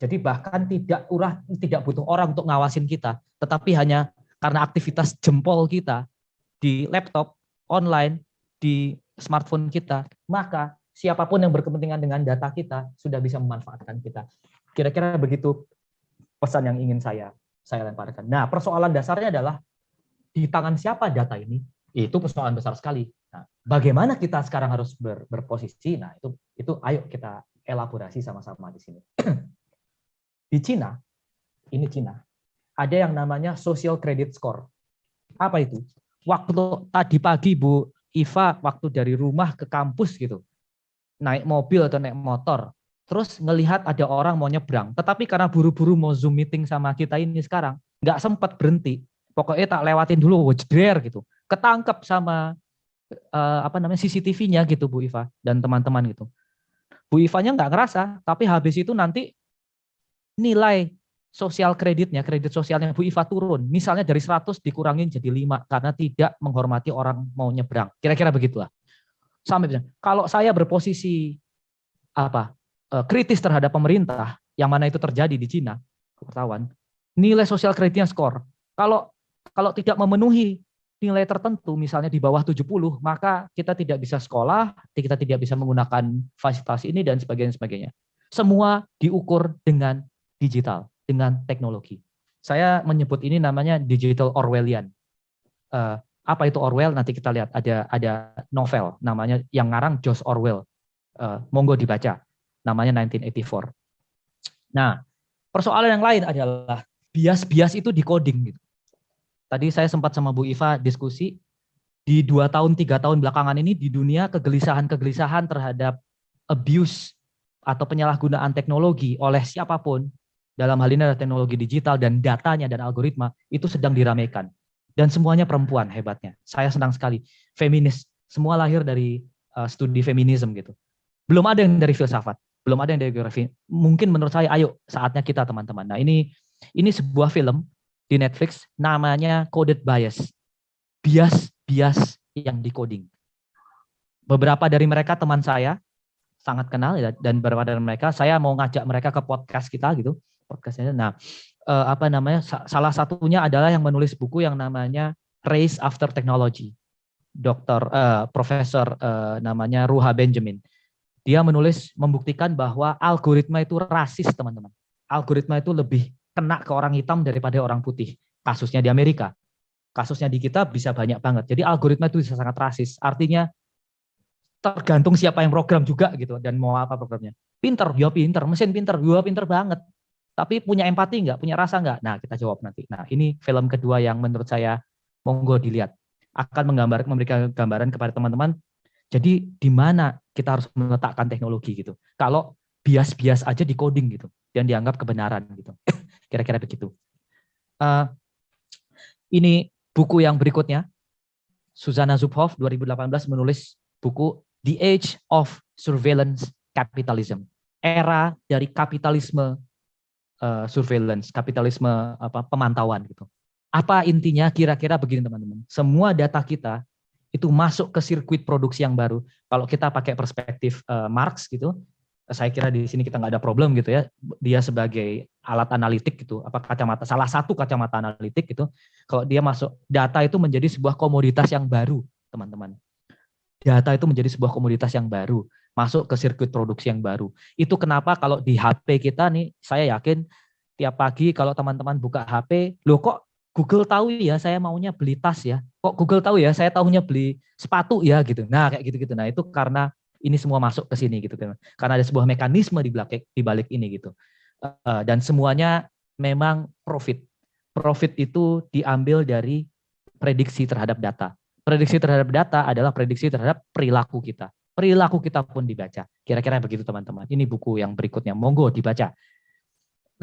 Jadi bahkan tidak butuh orang untuk ngawasin kita, tetapi hanya karena aktivitas jempol kita di laptop, online, di smartphone kita, maka siapapun yang berkepentingan dengan data kita sudah bisa memanfaatkan kita. Kira-kira begitu pesan yang ingin saya lemparkan. Nah, persoalan dasarnya adalah di tangan siapa data ini? Itu persoalan besar sekali. Nah, bagaimana kita sekarang harus berposisi? Nah, itu ayo kita elaborasi sama-sama di sini. Di Cina, ini Cina, ada yang namanya social credit score. Apa itu? Waktu tadi pagi Bu Iva, waktu dari rumah ke kampus gitu, naik mobil atau naik motor, terus ngelihat ada orang mau nyebrang, tetapi karena buru-buru mau Zoom meeting sama kita ini sekarang, nggak sempat berhenti. Pokoknya tak lewatin dulu, jeder gitu. Ketangkep sama CCTV-nya gitu Bu Iva dan teman-teman gitu. Bu Ivanya nggak ngerasa, tapi habis itu nanti nilai sosial kreditnya, kredit sosialnya Bu Iva turun. Misalnya dari 100 dikurangin jadi 5 karena tidak menghormati orang mau nyebrang. Kira-kira begitulah. Sampai kalau saya berposisi kritis terhadap pemerintah, yang mana itu terjadi di Cina, ketahuan, nilai sosial kreditnya skor. Kalau tidak memenuhi nilai tertentu, misalnya di bawah 70, maka kita tidak bisa sekolah, kita tidak bisa menggunakan fasilitas ini dan sebagainya. Semua diukur dengan digital, dengan teknologi. Saya menyebut ini namanya digital Orwellian. Apa itu Orwell? Nanti kita lihat ada novel namanya yang ngarang George Orwell. Monggo dibaca. Namanya 1984. Nah, persoalan yang lain adalah bias-bias itu di coding gitu. Tadi saya sempat sama Bu Iva diskusi di 2 tahun 3 tahun belakangan ini di dunia kegelisahan terhadap abuse atau penyalahgunaan teknologi oleh siapapun, dalam hal ini adalah teknologi digital dan datanya dan algoritma, itu sedang diramaikan. Dan semuanya perempuan hebatnya. Saya senang sekali. Feminis, semua lahir dari studi feminisme gitu. Belum ada yang dari filsafat, belum ada yang dari geografi. Mungkin menurut saya, ayo saatnya kita teman-teman. Nah ini sebuah film di Netflix namanya Coded Bias. Bias yang decoding. Beberapa dari mereka teman saya, sangat kenal ya, dan beberapa dari mereka saya mau ngajak mereka ke podcast kita gitu, podcastnya. Nah, salah satunya adalah yang menulis buku yang namanya Race After Technology, Profesor namanya Ruha Benjamin. Dia membuktikan bahwa algoritma itu rasis, teman-teman. Algoritma itu lebih kena ke orang hitam daripada orang putih. Kasusnya di Amerika, kasusnya di kita bisa banyak banget. Jadi algoritma itu bisa sangat rasis. Artinya tergantung siapa yang program juga gitu, dan mau apa programnya. Pinter, ya pinter, mesin pinter, ya pinter banget. Tapi punya empati nggak, punya rasa nggak? Nah, kita jawab nanti. Nah, ini film kedua yang menurut saya monggo dilihat. Akan memberikan gambaran kepada teman-teman. Jadi di mana kita harus meletakkan teknologi gitu. Kalau bias-bias aja di coding gitu dan dianggap kebenaran gitu. Kira-kira begitu. Ini buku yang berikutnya. Susanna Zuboff 2018 menulis buku The Age of Surveillance Capitalism. Era dari kapitalisme surveillance, kapitalisme pemantauan gitu. Apa intinya? Kira-kira begini teman-teman. Semua data kita itu masuk ke sirkuit produksi yang baru. Kalau kita pakai perspektif Marx gitu, saya kira di sini kita nggak ada problem gitu ya. Dia sebagai alat analitik gitu, kacamata, salah satu kacamata analitik gitu. Kalau dia masuk, data itu menjadi sebuah komoditas yang baru, teman-teman. Data itu menjadi sebuah komoditas yang baru, masuk ke sirkuit produksi yang baru. Itu kenapa kalau di HP kita nih, saya yakin tiap pagi kalau teman-teman buka HP, loh kok Google tahu ya saya maunya beli tas ya, kok Google tahu ya saya tahunya beli sepatu ya gitu. Nah kayak gitu-gitu. Nah itu karena ini semua masuk ke sini gitu kan. Karena ada sebuah mekanisme di balik ini gitu. Dan semuanya memang profit. Profit itu diambil dari prediksi terhadap data. Prediksi terhadap data adalah prediksi terhadap perilaku kita. Perilaku kita pun dibaca. Kira-kira begitu teman-teman. Ini buku yang berikutnya. Monggo dibaca.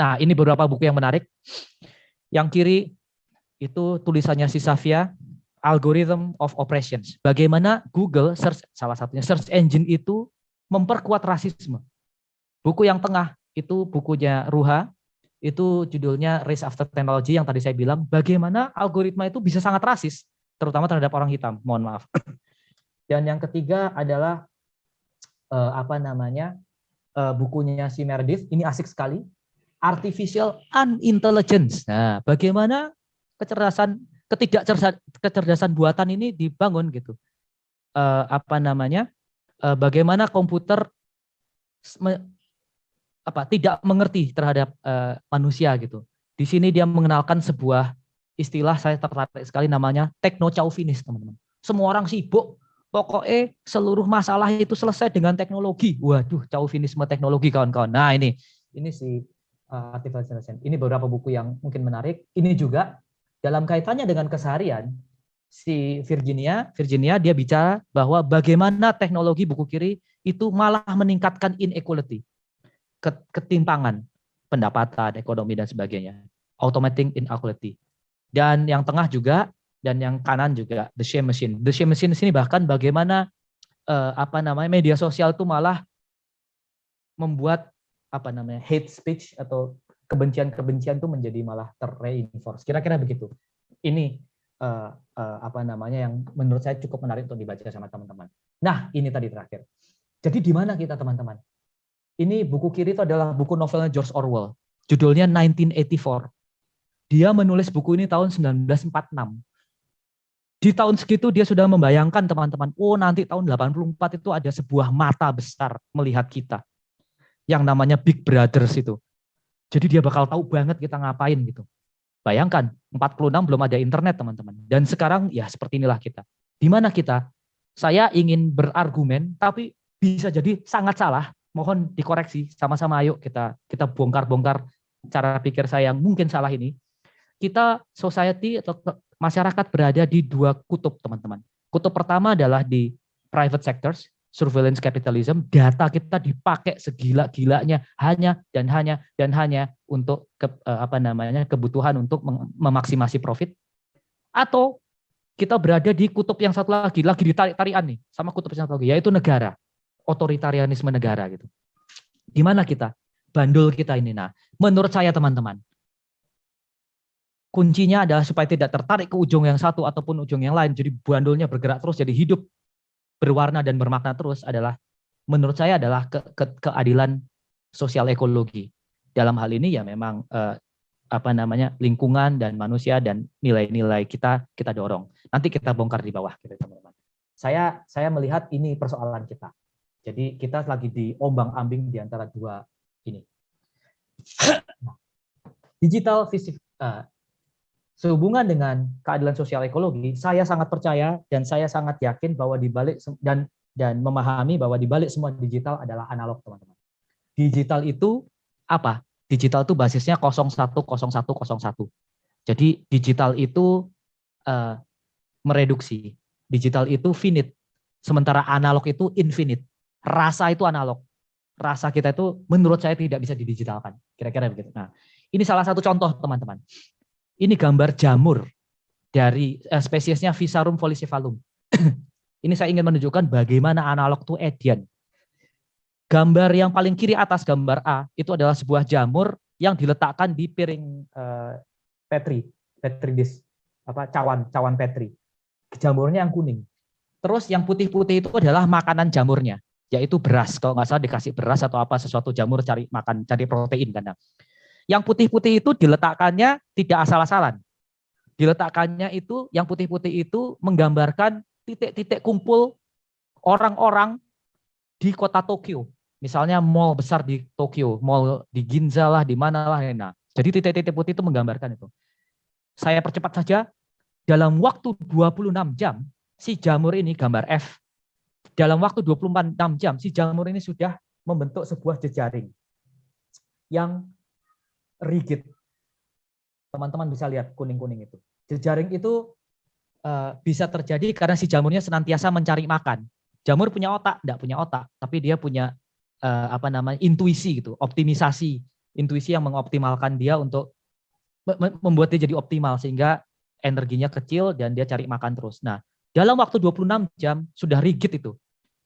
Nah ini beberapa buku yang menarik. Yang kiri itu tulisannya si Safia, Algorithm of Oppressions. Bagaimana Google, salah satunya search engine itu memperkuat rasisme. Buku yang tengah itu bukunya Ruha, itu judulnya Race After Technology yang tadi saya bilang, bagaimana algoritma itu bisa sangat rasis, terutama terhadap orang hitam, mohon maaf. Dan yang ketiga adalah bukunya si Meredith, ini asik sekali, Artificial Unintelligence. Nah, bagaimana kecerdasan buatan ini dibangun gitu. Bagaimana komputer tidak mengerti terhadap manusia gitu. Di sini dia mengenalkan sebuah istilah, saya tertarik sekali, namanya techno-chauvinis, teman-teman. Semua orang sibuk, pokoknya seluruh masalah itu selesai dengan teknologi. Waduh, chauvinisme teknologi kawan-kawan. Nah ini si Artificial Intelligence. Ini beberapa buku yang mungkin menarik. Ini juga dalam kaitannya dengan keseharian, si Virginia dia bicara bahwa bagaimana teknologi buku kiri itu malah meningkatkan inequality, ketimpangan pendapatan, ekonomi dan sebagainya. Automating inequality. Dan yang tengah juga, dan yang kanan juga, The Shame Machine. The Shame Machine sini bahkan bagaimana media sosial itu malah membuat hate speech atau kebencian itu menjadi malah ter-reinforce. Kira-kira begitu. Ini yang menurut saya cukup menarik untuk dibaca sama teman-teman. Nah, ini tadi terakhir. Jadi di mana kita, teman-teman? Ini buku kiri itu adalah buku novelnya George Orwell. Judulnya 1984. Dia menulis buku ini tahun 1946. Di tahun segitu dia sudah membayangkan teman-teman, oh nanti tahun 84 itu ada sebuah mata besar melihat kita. Yang namanya Big Brothers itu. Jadi dia bakal tahu banget kita ngapain gitu. Bayangkan, 46 belum ada internet teman-teman. Dan sekarang ya seperti inilah kita. Di mana kita? Saya ingin berargumen, tapi bisa jadi sangat salah. Mohon dikoreksi, sama-sama ayo kita bongkar-bongkar cara pikir saya yang mungkin salah ini. Kita society atau masyarakat berada di dua kutub teman-teman. Kutub pertama adalah di private sectors, surveillance capitalism, data kita dipakai segila-gilanya hanya untuk kebutuhan untuk memaksimasi profit. Atau kita berada di kutub yang satu lagi ditarik-tarikan nih sama kutub yang satu lagi, yaitu negara, otoritarianisme negara gitu. Di mana kita? Bandul kita ini. Nah, menurut saya teman-teman, kuncinya adalah supaya tidak tertarik ke ujung yang satu ataupun ujung yang lain. Jadi bandulnya bergerak terus, jadi hidup berwarna dan bermakna terus adalah, menurut saya adalah keadilan sosial ekologi. Dalam hal ini ya memang lingkungan dan manusia dan nilai-nilai kita dorong. Nanti kita bongkar di bawah gitu teman-teman. Saya melihat ini persoalan kita. Jadi kita lagi diombang-ambing di antara dua ini. Digital fisik sehubungan dengan keadilan sosial ekologi, saya sangat percaya dan saya sangat yakin bahwa di balik dan memahami bahwa di balik semua digital adalah analog, teman-teman. Digital itu apa? Digital itu basisnya 010101. Jadi digital itu mereduksi. Digital itu finite. Sementara analog itu infinite. Rasa itu analog. Rasa kita itu menurut saya tidak bisa didigitalkan. Kira-kira begitu. Nah, ini salah satu contoh, teman-teman. Ini gambar jamur dari spesiesnya Physarum folicephalum. Ini saya ingin menunjukkan bagaimana analog itu edian. Gambar yang paling kiri atas, gambar A, itu adalah sebuah jamur yang diletakkan di piring Petri dish, cawan Petri. Jamurnya yang kuning. Terus yang putih-putih itu adalah makanan jamurnya, yaitu beras. Kalau nggak salah dikasih beras atau apa sesuatu jamur cari protein kan. Yang putih-putih itu diletakkannya tidak asal-asalan. Diletakkannya itu, yang putih-putih itu menggambarkan titik-titik kumpul orang-orang di kota Tokyo. Misalnya mall besar di Tokyo, mall di Ginza lah, di mana lah. Nah, jadi titik-titik putih itu menggambarkan itu. Saya percepat saja, dalam waktu 26 jam, si jamur ini, gambar F, dalam waktu 26 jam, si jamur ini sudah membentuk sebuah jejaring yang rigid. Teman-teman bisa lihat kuning-kuning itu. Jejaring itu bisa terjadi karena si jamurnya senantiasa mencari makan. Jamur punya otak, enggak punya otak, tapi dia punya intuisi gitu, optimisasi, intuisi yang mengoptimalkan dia untuk membuat dia jadi optimal sehingga energinya kecil dan dia cari makan terus. Nah, dalam waktu 26 jam sudah rigid itu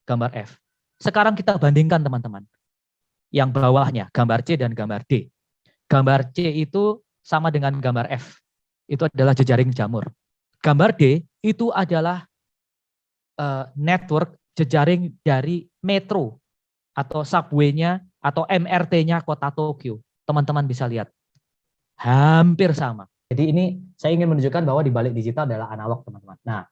gambar F. Sekarang kita bandingkan teman-teman. Yang bawahnya, gambar C dan gambar D. Gambar C itu sama dengan gambar F. Itu adalah jejaring jamur. Gambar D itu adalah network jejaring dari metro atau subway-nya atau MRT-nya kota Tokyo. Teman-teman bisa lihat. Hampir sama. Jadi ini saya ingin menunjukkan bahwa di balik digital adalah analog, teman-teman. Nah,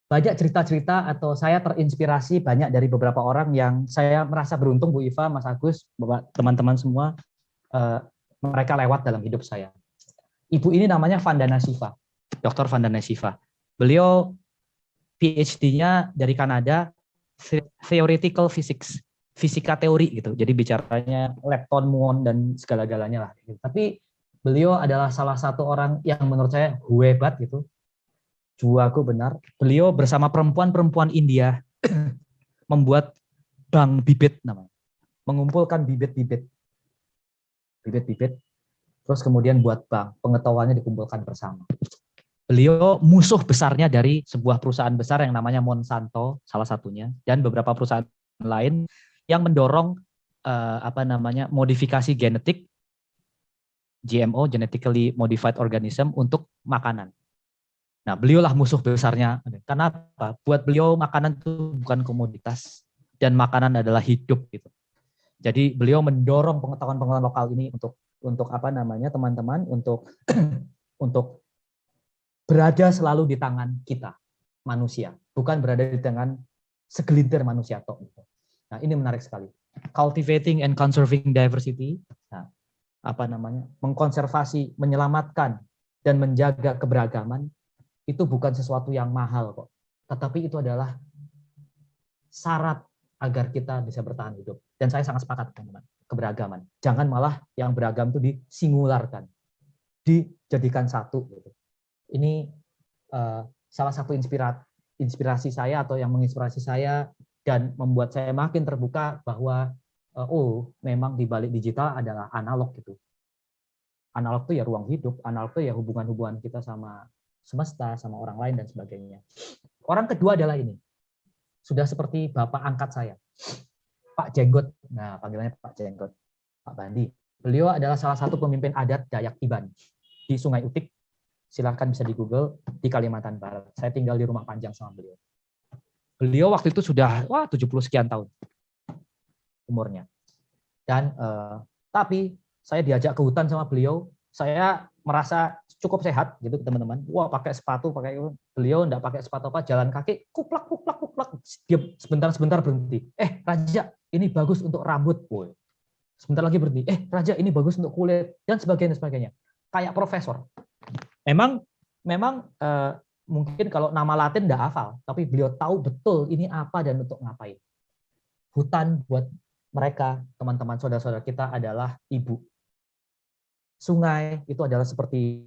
banyak cerita-cerita atau saya terinspirasi banyak dari beberapa orang yang saya merasa beruntung, Bu Iva, Mas Agus, teman-teman semua, mereka lewat dalam hidup saya. Ibu ini namanya Vandana Shiva, Dr. Vandana Shiva. Beliau PhD-nya dari Kanada, theoretical physics, fisika teori gitu. Jadi bicaranya lepton, muon, dan segala-galanya lah. Tapi beliau adalah salah satu orang yang menurut saya hebat gitu. Juaku benar. Beliau bersama perempuan-perempuan India membuat bank bibit namanya. Mengumpulkan bibit-bibit. Terus kemudian buat bank. Pengetahuannya dikumpulkan bersama. Beliau musuh besarnya dari sebuah perusahaan besar yang namanya Monsanto, salah satunya, dan beberapa perusahaan lain yang mendorong modifikasi genetik, GMO, genetically modified organism, untuk makanan. Nah, beliaulah musuh besarnya. Karena apa? Buat beliau makanan itu bukan komoditas dan makanan adalah hidup gitu. Jadi beliau mendorong pengetahuan-pengetahuan lokal ini untuk teman-teman untuk berada selalu di tangan kita, manusia, bukan berada di tangan segelintir manusia tok. Nah, ini menarik sekali. Cultivating and conserving diversity. Nah, mengkonservasi, menyelamatkan dan menjaga keberagaman itu bukan sesuatu yang mahal kok, tetapi itu adalah syarat agar kita bisa bertahan hidup. Dan saya sangat sepakat, teman-teman, keberagaman. Jangan malah yang beragam itu disingularkan, dijadikan satu. Gitu. Ini salah satu inspirasi saya atau yang menginspirasi saya dan membuat saya makin terbuka bahwa memang di balik digital adalah analog gitu. Analog itu ya ruang hidup, analog itu ya hubungan-hubungan kita sama semesta, sama orang lain dan sebagainya. Orang kedua adalah ini. Sudah seperti bapak angkat saya, Pak Jenggot. Nah, panggilannya Pak Jenggot, Pak Bandi. Beliau adalah salah satu pemimpin adat Dayak Iban di Sungai Utik. Silakan bisa di Google, di Kalimantan Barat. Saya tinggal di rumah panjang sama beliau. Beliau waktu itu sudah 70 sekian tahun umurnya. Dan tapi saya diajak ke hutan sama beliau, saya merasa cukup sehat gitu teman-teman. Wah, pakai sepatu, beliau enggak pakai sepatu apa, jalan kaki kuplak. Dia sebentar berhenti. Raja, ini bagus untuk rambut. Woy. Sebentar lagi berhenti. Raja, ini bagus untuk kulit dan sebagainya. Kayak profesor. Memang mungkin kalau nama Latin enggak hafal, tapi beliau tahu betul ini apa dan untuk ngapain. Hutan buat mereka, teman-teman saudara-saudara kita adalah ibu. Sungai itu adalah seperti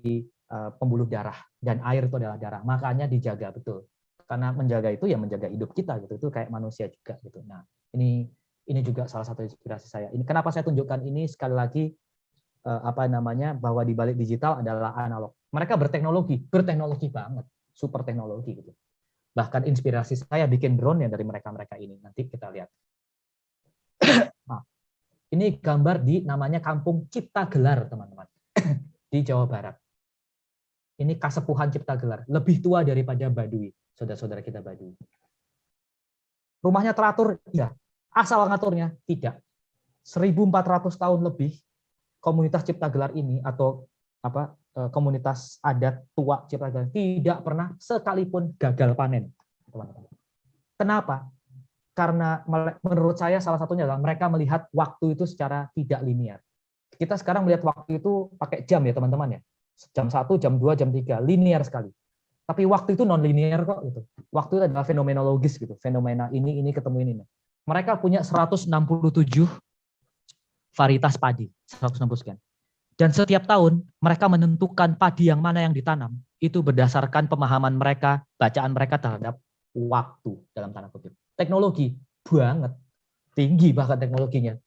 pembuluh darah dan air itu adalah darah. Makanya dijaga betul. Karena menjaga itu ya menjaga hidup kita gitu. Itu kayak manusia juga gitu. Nah, ini juga salah satu inspirasi saya. Ini kenapa saya tunjukkan ini sekali lagi bahwa di balik digital adalah analog. Mereka berteknologi banget, super teknologi gitu. Bahkan inspirasi saya bikin drone ya dari mereka ini. Nanti kita lihat. Nah, ini gambar di namanya Kampung Cipta Gelar, teman-teman, di Jawa Barat. Ini Kasepuhan Cipta Gelar, lebih tua daripada Baduy, saudara-saudara kita Baduy. Rumahnya teratur, iya. Asal ngaturnya, tidak. 1.400 tahun lebih komunitas Cipta Gelar ini atau komunitas adat tua Cipta Gelar tidak pernah sekalipun gagal panen, teman-teman. Kenapa? Karena menurut saya salah satunya adalah mereka melihat waktu itu secara tidak linear. Kita sekarang melihat waktu itu pakai jam ya teman-teman ya. Jam 1, jam 2, jam 3, linear sekali. Tapi waktu itu non linear kok gitu. Waktu itu adalah fenomenologis gitu. Fenomena ini ketemu ini. Mereka punya 167 varietas padi, 160 sekian. Dan setiap tahun mereka menentukan padi yang mana yang ditanam itu berdasarkan pemahaman mereka, bacaan mereka terhadap waktu dalam tanda kutip. Teknologi banget, tinggi bahkan teknologinya.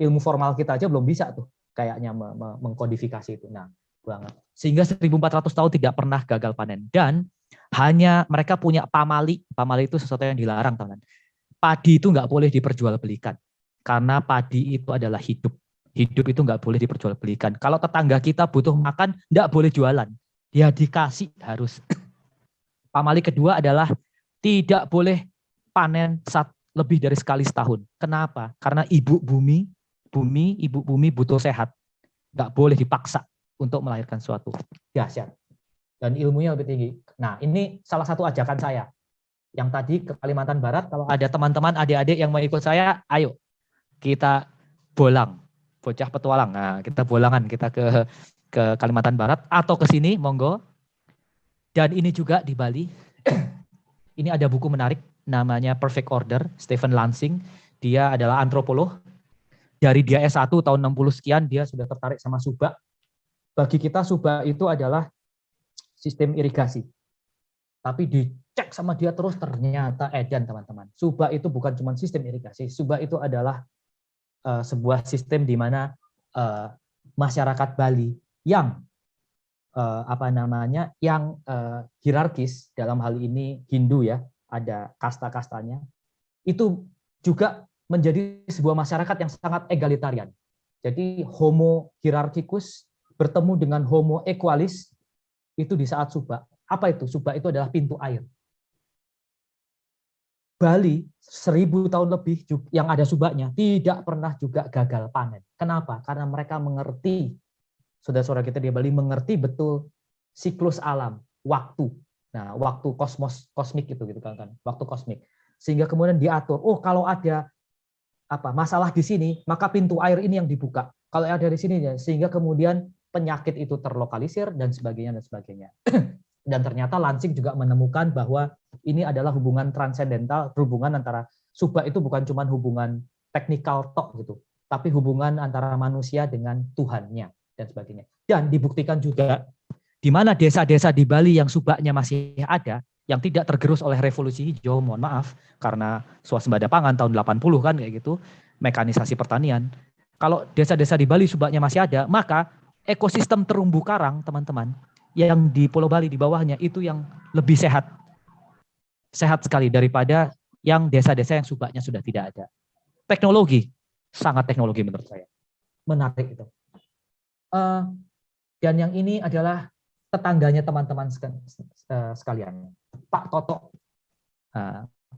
Ilmu formal kita aja belum bisa tuh kayaknya mengkodifikasi itu. Nah, banget. Sehingga 1.400 tahun tidak pernah gagal panen. Dan hanya mereka punya pamali. Pamali itu sesuatu yang dilarang, teman. Padi itu nggak boleh diperjualbelikan. Karena padi itu adalah hidup. Hidup itu nggak boleh diperjualbelikan. Kalau tetangga kita butuh makan, nggak boleh jualan. Ya dikasih harus. Pamali kedua adalah tidak boleh panen lebih dari sekali setahun. Kenapa? Karena ibu bumi butuh sehat. Nggak boleh dipaksa untuk melahirkan suatu. Dahsyat. Dan ilmunya lebih tinggi. Nah, ini salah satu ajakan saya. Yang tadi ke Kalimantan Barat, kalau ada teman-teman, adik-adik yang mau ikut saya, ayo kita bolang, bocah petualang. Nah, kita bolangan, kita ke Kalimantan Barat atau ke sini, monggo. Dan ini juga di Bali. Ini ada buku menarik namanya Perfect Order, Stephen Lansing. Dia adalah antropolog. Dari dia S1 tahun 60 sekian dia sudah tertarik sama subak. Bagi kita subak itu adalah sistem irigasi. Tapi dicek sama dia terus ternyata edan, teman-teman. Subak itu bukan cuma sistem irigasi. Subak itu adalah sebuah sistem di mana masyarakat Bali yang hierarkis, dalam hal ini Hindu ya, ada kasta-kastanya, itu juga menjadi sebuah masyarakat yang sangat egalitarian. Jadi homo hierarchikus bertemu dengan homo equalis itu di saat subak. Apa itu? Subak itu adalah pintu air. Bali 1000 tahun lebih yang ada subaknya tidak pernah juga gagal panen. Kenapa? Karena mereka mengerti, saudara-saudara kita di Bali mengerti betul siklus alam, waktu. Nah, waktu kosmik itu gitu kan, waktu kosmik. Sehingga kemudian diatur, oh kalau ada masalah di sini, maka pintu air ini yang dibuka. Kalau ada di sini ya, sehingga kemudian penyakit itu terlokalisir dan sebagainya dan sebagainya. Dan ternyata Lansing juga menemukan bahwa ini adalah hubungan transendental, hubungan antara subak itu bukan cuma hubungan teknikal tok gitu, tapi hubungan antara manusia dengan Tuhannya dan sebagainya. Dan dibuktikan juga di mana desa-desa di Bali yang subaknya masih ada, yang tidak tergerus oleh revolusi hijau, mohon maaf, karena swasembada pangan tahun 80 kan kayak gitu, mekanisasi pertanian. Kalau desa-desa di Bali subaknya masih ada, maka ekosistem terumbu karang, teman-teman, yang di Pulau Bali di bawahnya itu yang lebih sehat. Sehat sekali daripada yang desa-desa yang subaknya sudah tidak ada. Teknologi, sangat teknologi menurut saya. Menarik itu. Dan yang ini adalah tetangganya teman-teman sekalian, Pak Toto,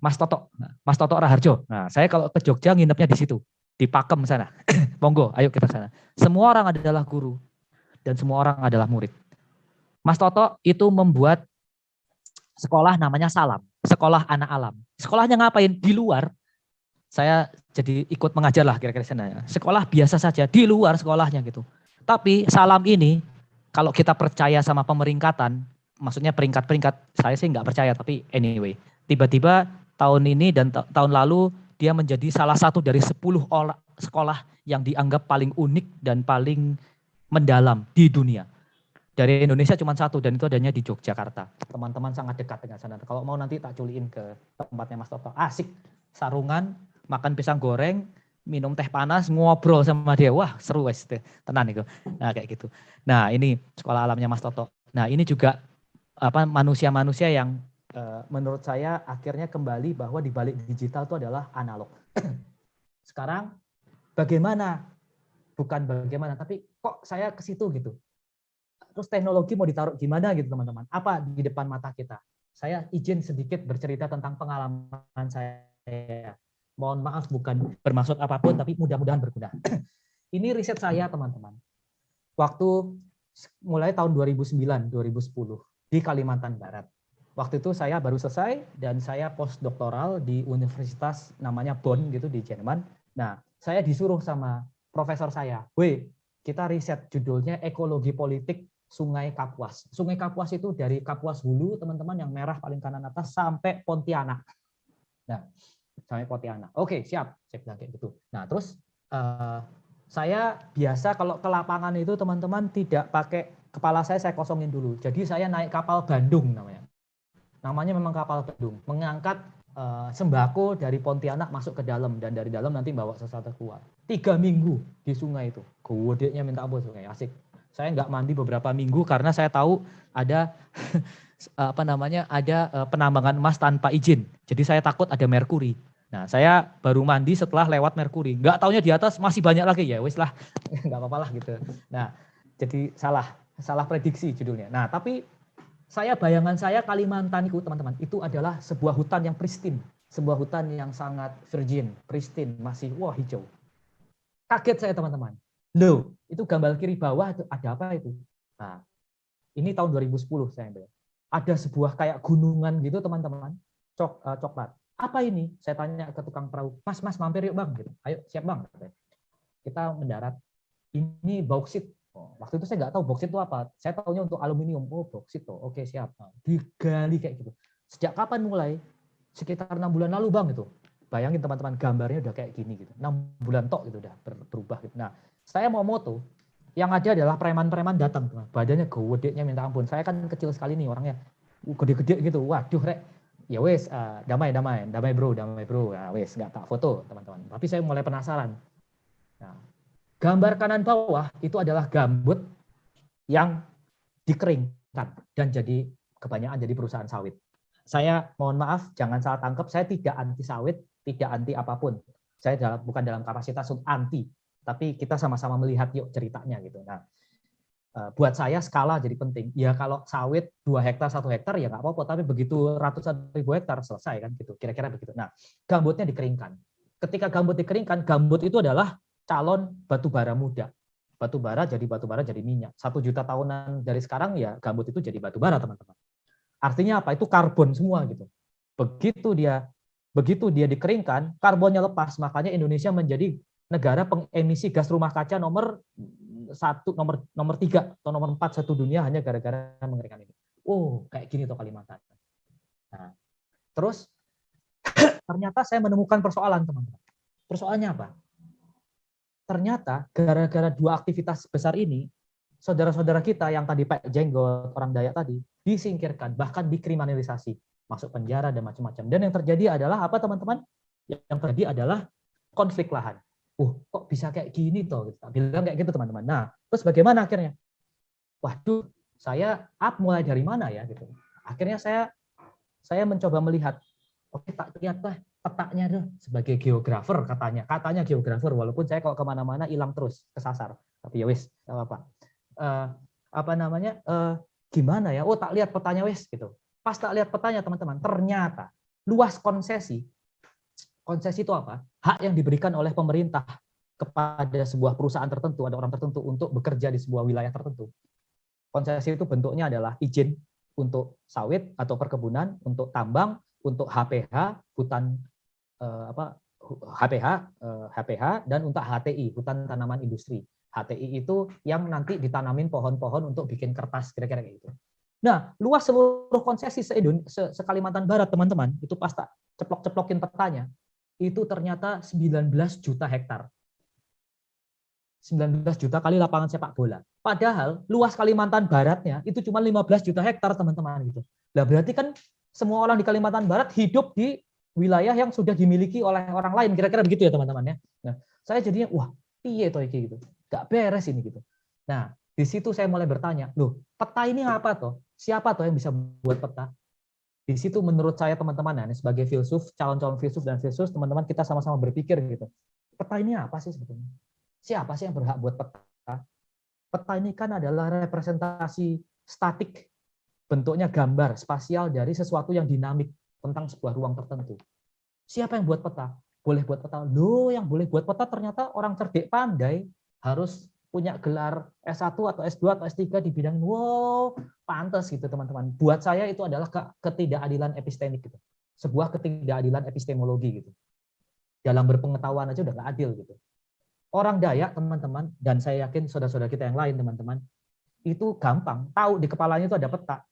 Mas Toto Raharjo. Nah, saya kalau ke Jogja nginepnya di situ, di Pakem sana. Monggo, ayo kita sana. Semua orang adalah guru dan semua orang adalah murid. Mas Toto itu membuat sekolah namanya Salam, sekolah anak alam. Sekolahnya ngapain? Di luar. Saya jadi ikut mengajar lah kira-kira sana. Sekolah biasa saja di luar sekolahnya gitu. Tapi Salam ini kalau kita percaya sama pemeringkatan, maksudnya peringkat-peringkat, saya sih nggak percaya, tapi anyway, tiba-tiba tahun ini dan tahun lalu dia menjadi salah satu dari 10 sekolah yang dianggap paling unik dan paling mendalam di dunia. Dari Indonesia cuma satu dan itu adanya di Yogyakarta. Teman-teman sangat dekat dengan sana. Kalau mau nanti tak culiin ke tempatnya Mas Toto. Asik, sarungan, makan pisang goreng, minum teh panas, ngobrol sama dia. Wah, seru wes, tenan itu. Nah, kayak gitu. Nah, ini sekolah alamnya Mas Toto. Nah, ini juga manusia-manusia yang menurut saya akhirnya kembali bahwa di balik digital itu adalah analog. Sekarang bagaimana? Bukan bagaimana, tapi kok saya ke situ gitu. Terus teknologi mau ditaruh gimana gitu, teman-teman? Apa di depan mata kita? Saya izin sedikit bercerita tentang pengalaman saya. Mohon maaf bukan bermaksud apapun, tapi mudah-mudahan berguna. Ini riset saya, teman-teman. Waktu mulai tahun 2009-2010 di Kalimantan Barat. Waktu itu saya baru selesai dan saya postdoktoral di universitas namanya Bonn gitu di Jerman. Nah, saya disuruh sama profesor saya, "Weh, kita riset judulnya ekologi politik Sungai Kapuas." Sungai Kapuas itu dari Kapuas Hulu, teman-teman, yang merah paling kanan atas sampai Pontianak. Nah, sampai Pontianak. Oke, siap. Saya bilang kayak gitu. Nah, terus saya biasa kalau ke lapangan itu, teman-teman, tidak pakai kepala saya kosongin dulu. Jadi saya naik kapal Bandung namanya. Namanya memang kapal Bandung. Mengangkat sembako dari Pontianak masuk ke dalam dan dari dalam nanti bawa sesuatu keluar. 3 minggu di sungai itu. Gedenya minta ampun sungai, asik. Saya nggak mandi beberapa minggu karena saya tahu ada ada penambangan emas tanpa izin. Jadi saya takut ada merkuri. Nah, saya baru mandi setelah lewat merkuri. Nggak taunya di atas masih banyak lagi, ya wis lah, nggak apa-apa lah gitu. Nah, jadi salah prediksi judulnya. Nah, tapi bayangan saya Kalimantan itu, teman-teman, itu adalah sebuah hutan yang pristine, sebuah hutan yang sangat virgin, pristine, masih hijau. Kaget saya, teman-teman. Loh, itu gambar kiri bawah itu ada apa itu? Nah, ini tahun 2010 saya ambil. Ada sebuah kayak gunungan gitu, teman-teman, coklat. Apa ini? Saya tanya ke tukang perahu. Mas, mampir yuk bang. Gitu. Ayo, siap bang. Kita mendarat. Ini bauksit. Waktu itu saya nggak tahu bauksit itu apa. Saya tahunya untuk aluminium. Oh, bauksit tuh. Oke, siap. Digali kayak gitu. Sejak kapan mulai? Sekitar 6 bulan lalu bang itu. Bayangin teman-teman, gambarnya udah kayak gini gitu. 6 bulan tok gitu udah berubah gitu. Nah, saya mau moto. Yang ada adalah preman-preman datang. Badannya gedenya minta ampun. Saya kan kecil sekali nih orangnya. Gede-gede gitu. Waduh, rek. Ya wes, damai bro. Ya wes, nggak tak foto teman-teman. Tapi saya mulai penasaran. Nah, gambar kanan bawah itu adalah gambut yang dikeringkan dan jadi kebanyakan jadi perusahaan sawit. Saya mohon maaf, jangan salah tangkap, saya tidak anti sawit, tidak anti apapun. Saya bukan dalam kapasitas anti, tapi kita sama-sama melihat yuk ceritanya gitu. Nah, buat saya skala jadi penting. Ya kalau sawit 2 hektar, 1 hektar ya nggak apa-apa, tapi begitu ratusan ribu hektar selesai kan gitu. Kira-kira begitu. Nah, gambutnya dikeringkan. Ketika gambut dikeringkan, gambut itu adalah calon batu bara muda. batu bara jadi minyak. 1 juta tahunan dari sekarang ya gambut itu jadi batu bara, teman-teman. Artinya apa? Itu karbon semua gitu. Begitu dia dikeringkan, karbonnya lepas. Makanya Indonesia menjadi negara pengemisi gas rumah kaca nomor 3 atau nomor 4 satu dunia hanya gara-gara mengeringkan ini. Oh, kayak gini tuh Kalimantan. Nah, terus ternyata saya menemukan persoalan, teman-teman. Persoalannya apa? Ternyata gara-gara 2 aktivitas besar ini, saudara-saudara kita yang tadi Pak Jenggot, orang Dayak tadi, disingkirkan, bahkan dikriminalisasi, masuk penjara dan macam-macam. Dan yang terjadi adalah apa, teman-teman? Yang terjadi adalah konflik lahan. Kok bisa kayak gini toh? Bilang kayak gitu, teman-teman. Nah, terus bagaimana akhirnya? Waduh, saya mulai dari mana ya gitu. Akhirnya saya mencoba melihat, oke, tak lihat lah petanya tuh sebagai geografer katanya geografer, walaupun saya kalau kemana-mana hilang terus, kesasar. Tapi ya wis, apa gimana ya? Oh, tak lihat petanya wis gitu. Pas tak lihat petanya, teman-teman, ternyata luas konsesi itu apa? Hak yang diberikan oleh pemerintah kepada sebuah perusahaan tertentu, ada orang tertentu untuk bekerja di sebuah wilayah tertentu. Konsesi itu bentuknya adalah izin untuk sawit atau perkebunan, untuk tambang, untuk HPH, hutan HPH, dan untuk HTI, hutan tanaman industri. HTI itu yang nanti ditanamin pohon-pohon untuk bikin kertas, kira-kira kayak gitu. Nah, luas seluruh konsesi se-Kalimantan Barat, teman-teman, itu pas tak ceplok-ceplokin petanya, itu ternyata 19 juta hektar. 19 juta kali lapangan sepak bola. Padahal luas Kalimantan Baratnya itu cuma 15 juta hektar, teman-teman gitu. Nah, berarti kan semua orang di Kalimantan Barat hidup di wilayah yang sudah dimiliki oleh orang lain, kira-kira begitu ya, teman-teman ya. Nah, saya jadinya wah, piye toh iki gitu. Gak beres ini gitu. Nah, di situ saya mulai bertanya, loh, peta ini apa toh? Siapa toh yang bisa buat peta? Di situ menurut saya, teman-teman, ya, sebagai filsuf, calon-calon filsuf dan filsuf, teman-teman, kita sama-sama berpikir gitu. Peta ini apa sih sebetulnya? Siapa sih yang berhak buat peta? Peta ini kan adalah representasi statik, bentuknya gambar spasial dari sesuatu yang dinamik tentang sebuah ruang tertentu. Siapa yang buat peta? Boleh buat peta. Loh, yang boleh buat peta ternyata orang cerdik pandai, harus punya gelar S1 atau S2 atau S3 di bidang, wow, pantas gitu, teman-teman. Buat saya itu adalah ketidakadilan epistemik gitu. Sebuah ketidakadilan epistemologi gitu. Dalam berpengetahuan aja udah nggak adil gitu. Orang Dayak, teman-teman, dan saya yakin saudara-saudara kita yang lain, teman-teman, itu gampang tahu di kepalanya itu ada peta.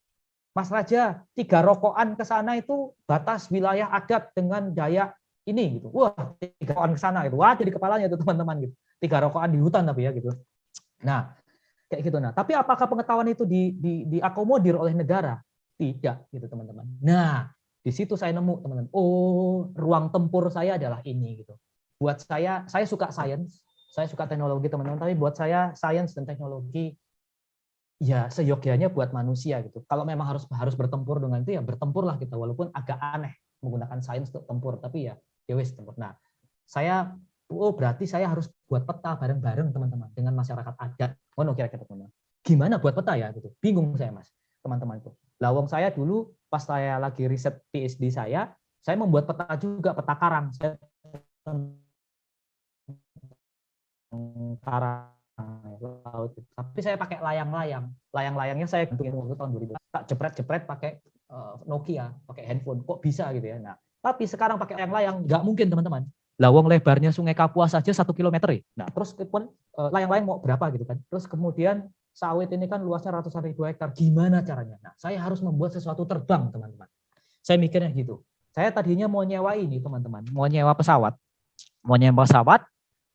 Mas Raja, 3 rokokan ke sana itu batas wilayah adat dengan Dayak ini gitu. Wah, 3 rokokan ke sana itu. Wah, di kepalanya itu, teman-teman gitu. 3 rokokan di hutan tapi ya gitu. Nah, kayak gitu. Nah, tapi apakah pengetahuan itu diakomodir oleh negara? Tidak, gitu, teman-teman. Nah, di situ saya nemu, teman-teman. Oh, ruang tempur saya adalah ini gitu. Buat saya suka sains, saya suka teknologi, teman-teman, tapi buat saya sains dan teknologi ya seyogyanya buat manusia gitu. Kalau memang harus bertempur dengan itu ya bertempurlah kita, walaupun agak aneh menggunakan sains untuk tempur, tapi ya wis tempur. Nah, saya berarti saya harus buat peta bareng-bareng, teman-teman, dengan masyarakat adat. Ngono kira-kira, teman-teman. Gimana buat peta ya gitu. Bingung saya, Mas, teman-teman itu. Lawang saya dulu pas saya lagi riset PhD saya membuat peta juga, peta karang. Saya karang laut. Tapi saya pakai layang-layangnya saya gantungin waktu tahun 2000, tak jepret-jepret pakai Nokia, pakai handphone. Kok bisa gitu ya. Nah, tapi sekarang pakai layang-layang nggak mungkin, teman-teman. Lawang lebarnya Sungai Kapuas saja 1 kilometer ya. Nah, terus pun layang-layang mau berapa gitu kan. Terus kemudian sawit ini kan luasnya ratusan ribu hektar. Gimana caranya? Nah, saya harus membuat sesuatu terbang, teman-teman. Saya mikirnya gitu. Saya tadinya mau nyewa ini, teman-teman. Mau nyewa pesawat.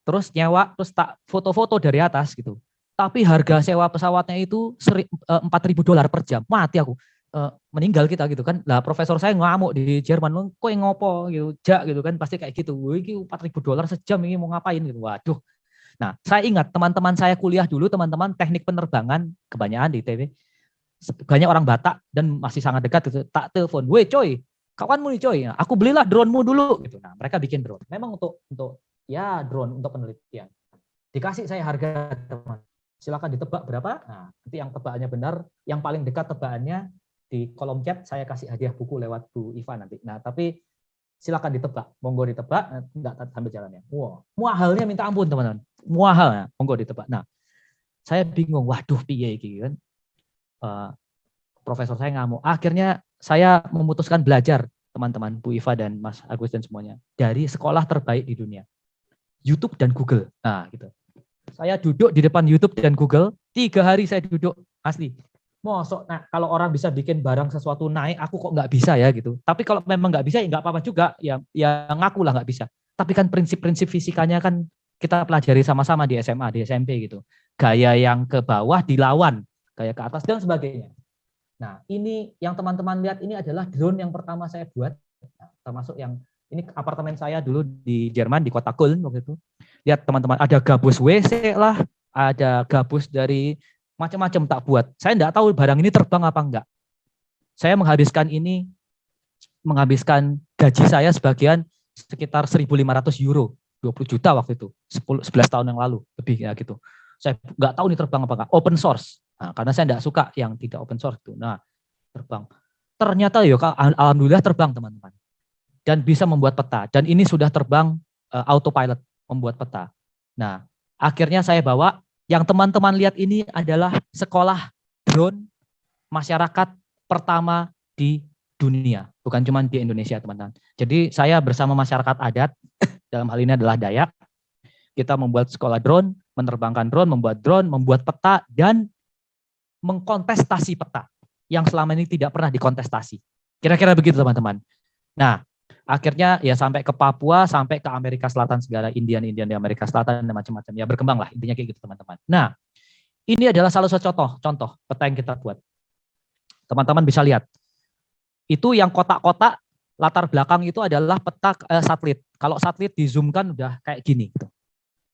Terus nyewa, terus tak foto-foto dari atas gitu. Tapi harga sewa pesawatnya itu $4.000 per jam. Mati aku. Meninggal kita gitu kan. Lah profesor saya ngamuk di Jerman, lo kok ngopo gitu, gitu kan, pasti kayak gitu. Ini $4.000 sejam, ini mau ngapain gitu. Waduh. Nah, saya ingat teman-teman saya kuliah dulu, teman-teman teknik penerbangan kebanyakan di ITB. Banyak orang Batak dan masih sangat dekat gitu. Tak telepon, "Weh coy, kawanmu nih coy, aku belilah drone-mu dulu." Gitu. Nah, mereka bikin drone. Memang untuk ya drone untuk penelitian. Dikasih saya harga, teman. Silakan ditebak berapa. Nah, nanti yang tebakannya benar, yang paling dekat tebakannya di kolom chat saya kasih hadiah buku lewat Bu Iva nanti. Nah, tapi silakan ditebak, monggo ditebak, enggak sambil jalannya. Wow, muahalnya minta ampun, teman-teman. Muahal, monggo ditebak. Nah, Saya bingung, waduh piye iki kan. Profesor saya ngamuk. Akhirnya saya memutuskan belajar, teman-teman, Bu Iva dan Mas Agus dan semuanya, dari sekolah terbaik di dunia. YouTube dan Google. Nah, gitu. Saya duduk di depan YouTube dan Google, 3 hari saya duduk, asli. Mosok, nah, kalau orang bisa bikin barang sesuatu naik, aku kok nggak bisa ya gitu. Tapi kalau memang nggak bisa ya nggak apa-apa juga, ya ngaku lah nggak bisa. Tapi kan prinsip-prinsip fisikanya kan kita pelajari sama-sama di SMA, di SMP gitu. Gaya yang ke bawah dilawan, gaya ke atas dan sebagainya. Nah, ini yang teman-teman lihat ini adalah drone yang pertama saya buat, nah, termasuk yang ini apartemen saya dulu di Jerman, di kota Köln waktu itu. Lihat teman-teman, ada gabus WC lah, ada gabus dari macam-macam tak buat. Saya enggak tahu barang ini terbang apa enggak. Saya menghabiskan gaji saya sebagian sekitar 1.500 euro, 20 juta waktu itu, 11 tahun yang lalu, lebih ya gitu. Saya enggak tahu ini terbang apa enggak, open source. Nah, karena saya enggak suka yang tidak open source itu. Nah, terbang. Ternyata ya alhamdulillah terbang teman-teman. Dan bisa membuat peta. Dan ini sudah terbang autopilot, membuat peta. Nah, akhirnya saya bawa, yang teman-teman lihat ini adalah sekolah drone masyarakat pertama di dunia. Bukan cuma di Indonesia teman-teman. Jadi saya bersama masyarakat adat, dalam hal ini adalah Dayak, kita membuat sekolah drone, menerbangkan drone, membuat peta, dan mengkontestasi peta yang selama ini tidak pernah dikontestasi. Kira-kira begitu teman-teman. Nah, akhirnya ya sampai ke Papua, sampai ke Amerika Selatan, segala Indian di Amerika Selatan dan macam-macam. Ya berkembang lah, intinya kayak gitu teman-teman. Nah, ini adalah salah satu contoh peta yang kita buat. Teman-teman bisa lihat. Itu yang kotak-kotak latar belakang itu adalah peta satelit. Kalau satelit di-zoom-kan udah kayak gini gitu.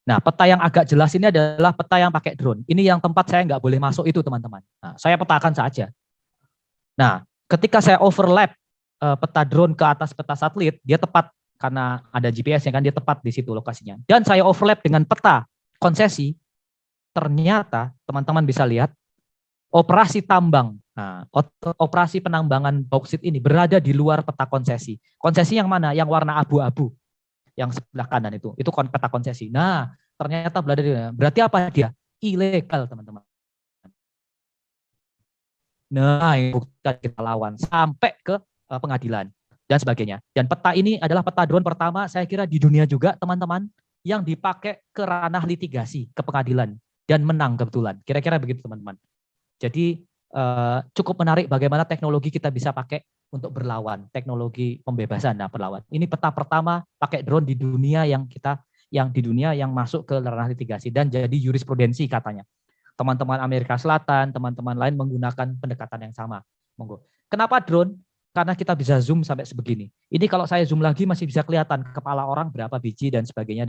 Nah, peta yang agak jelas ini adalah peta yang pakai drone. Ini yang tempat saya nggak boleh masuk itu teman-teman. Nah, saya petakan saja. Nah, ketika saya overlap peta drone ke atas peta satelit, dia tepat karena ada GPS-nya kan, dia tepat di situ lokasinya. Dan saya overlap dengan peta konsesi, ternyata teman-teman bisa lihat operasi tambang, nah, operasi penambangan bauksit ini berada di luar peta konsesi. Konsesi yang mana? Yang warna abu-abu, yang sebelah kanan itu peta konsesi. Nah, ternyata berarti apa dia? Ilegal teman-teman. Nah, yang kita lawan sampai ke pengadilan dan sebagainya. Dan peta ini adalah peta drone pertama saya kira di dunia juga teman-teman yang dipakai ke ranah litigasi, ke pengadilan dan menang kebetulan. Kira-kira begitu teman-teman. Jadi cukup menarik bagaimana teknologi kita bisa pakai untuk berlawan, teknologi pembebasan berlawan. Ini peta pertama pakai drone di dunia yang masuk ke ranah litigasi dan jadi jurisprudensi katanya. Teman-teman Amerika Selatan, teman-teman lain menggunakan pendekatan yang sama. Monggo. Kenapa drone? Karena kita bisa zoom sampai sebegini. Ini kalau saya zoom lagi masih bisa kelihatan kepala orang berapa biji dan sebagainya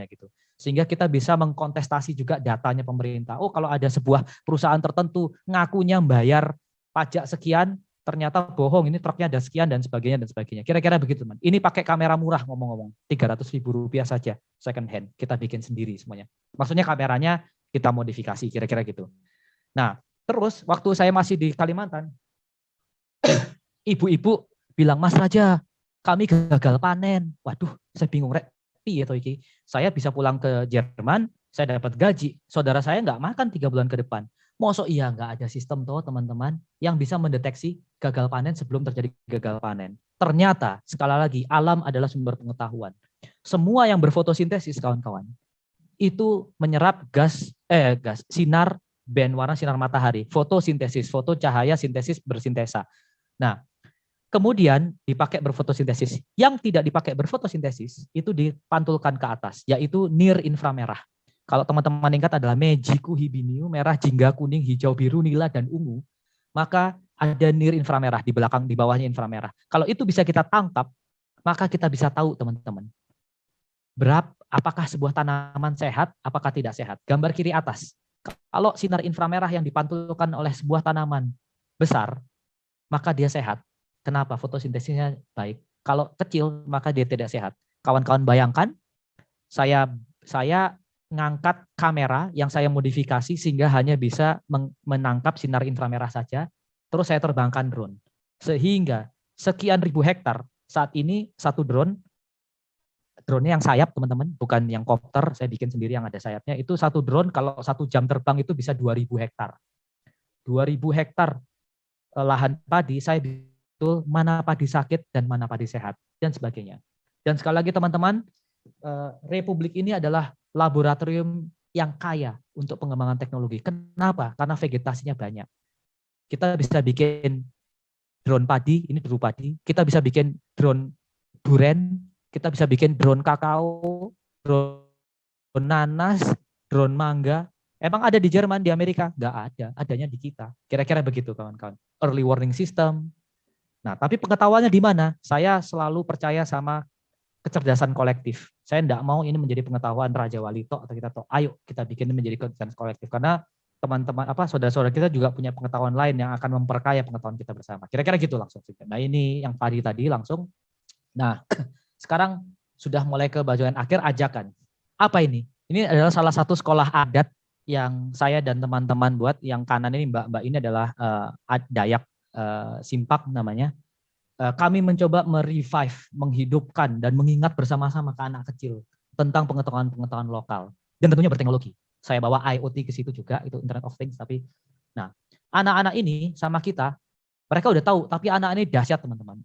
gitu. Sehingga kita bisa mengkontestasi juga datanya pemerintah. Oh, kalau ada sebuah perusahaan tertentu ngakunya bayar pajak sekian, ternyata bohong, ini truknya ada sekian dan sebagainya. Kira-kira begitu, teman. Ini pakai kamera murah ngomong-ngomong, 300.000 rupiah saja, second hand. Kita bikin sendiri semuanya. Maksudnya kameranya kita modifikasi, kira-kira gitu. Nah, terus waktu saya masih di Kalimantan, ibu-ibu bilang, Mas Raja, kami gagal panen. Waduh, saya bingung, Rek. Piye to iki? Saya bisa pulang ke Jerman, saya dapat gaji. Saudara saya nggak makan 3 bulan ke depan. Mosok iya nggak ada sistem toh teman-teman yang bisa mendeteksi gagal panen sebelum terjadi gagal panen. Ternyata, sekali lagi, alam adalah sumber pengetahuan. Semua yang berfotosintesis, kawan-kawan, itu menyerap sinar band warna sinar matahari, fotosintesis, foto cahaya sintesis bersintesa. Nah, kemudian dipakai berfotosintesis. Yang tidak dipakai berfotosintesis itu dipantulkan ke atas, yaitu near inframerah. Kalau teman-teman ingat adalah Mejiku hibiniu, merah, jingga, kuning, hijau, biru, nila, dan ungu. Maka ada near inframerah di belakang, di bawahnya inframerah. Kalau itu bisa kita tangkap, maka kita bisa tahu teman-teman. Apakah sebuah tanaman sehat, apakah tidak sehat. Gambar kiri atas. Kalau sinar inframerah yang dipantulkan oleh sebuah tanaman besar, maka dia sehat. Kenapa? Fotosintesisnya baik. Kalau kecil, maka dia tidak sehat. Kawan-kawan bayangkan, saya ngangkat kamera yang saya modifikasi sehingga hanya bisa menangkap sinar inframerah saja, terus saya terbangkan drone. Sehingga sekian ribu hektar, saat ini satu drone drone-nya yang sayap teman-teman, bukan yang kopter, saya bikin sendiri yang ada sayapnya. Itu satu drone kalau 1 jam terbang itu bisa 2.000 hektar. 2.000 hektar lahan padi, saya betul mana padi sakit dan mana padi sehat dan sebagainya. Dan sekali lagi teman-teman, Republik ini adalah laboratorium yang kaya untuk pengembangan teknologi. Kenapa? Karena vegetasinya banyak. Kita bisa bikin drone padi, ini drone padi. Kita bisa bikin drone duren, kita bisa bikin drone kakao, drone nanas, drone mangga. Emang ada di Jerman, di Amerika? Nggak ada, adanya di kita. Kira-kira begitu kawan-kawan. Early warning system. Nah, tapi pengetahuannya di mana? Saya selalu percaya sama kecerdasan kolektif. Saya tidak mau ini menjadi pengetahuan Raja Wali atau kita ayo kita bikin ini menjadi kecerdasan kolektif. Karena teman-teman saudara-saudara kita juga punya pengetahuan lain yang akan memperkaya pengetahuan kita bersama. Kira-kira gitu langsung. Nah, ini yang tadi langsung. Nah, sekarang sudah mulai ke bagian akhir ajakan. Apa ini? Ini adalah salah satu sekolah adat yang saya dan teman-teman buat. Yang kanan ini Mbak ini adalah Dayak Simpak namanya. Kami mencoba merevive, menghidupkan dan mengingat bersama-sama ke anak kecil tentang pengetahuan-pengetahuan lokal dan tentunya berteknologi. Saya bawa IoT ke situ juga, itu Internet of Things. Tapi, nah, anak-anak ini sama kita, mereka udah tahu. Tapi anak ini dahsyat teman-teman.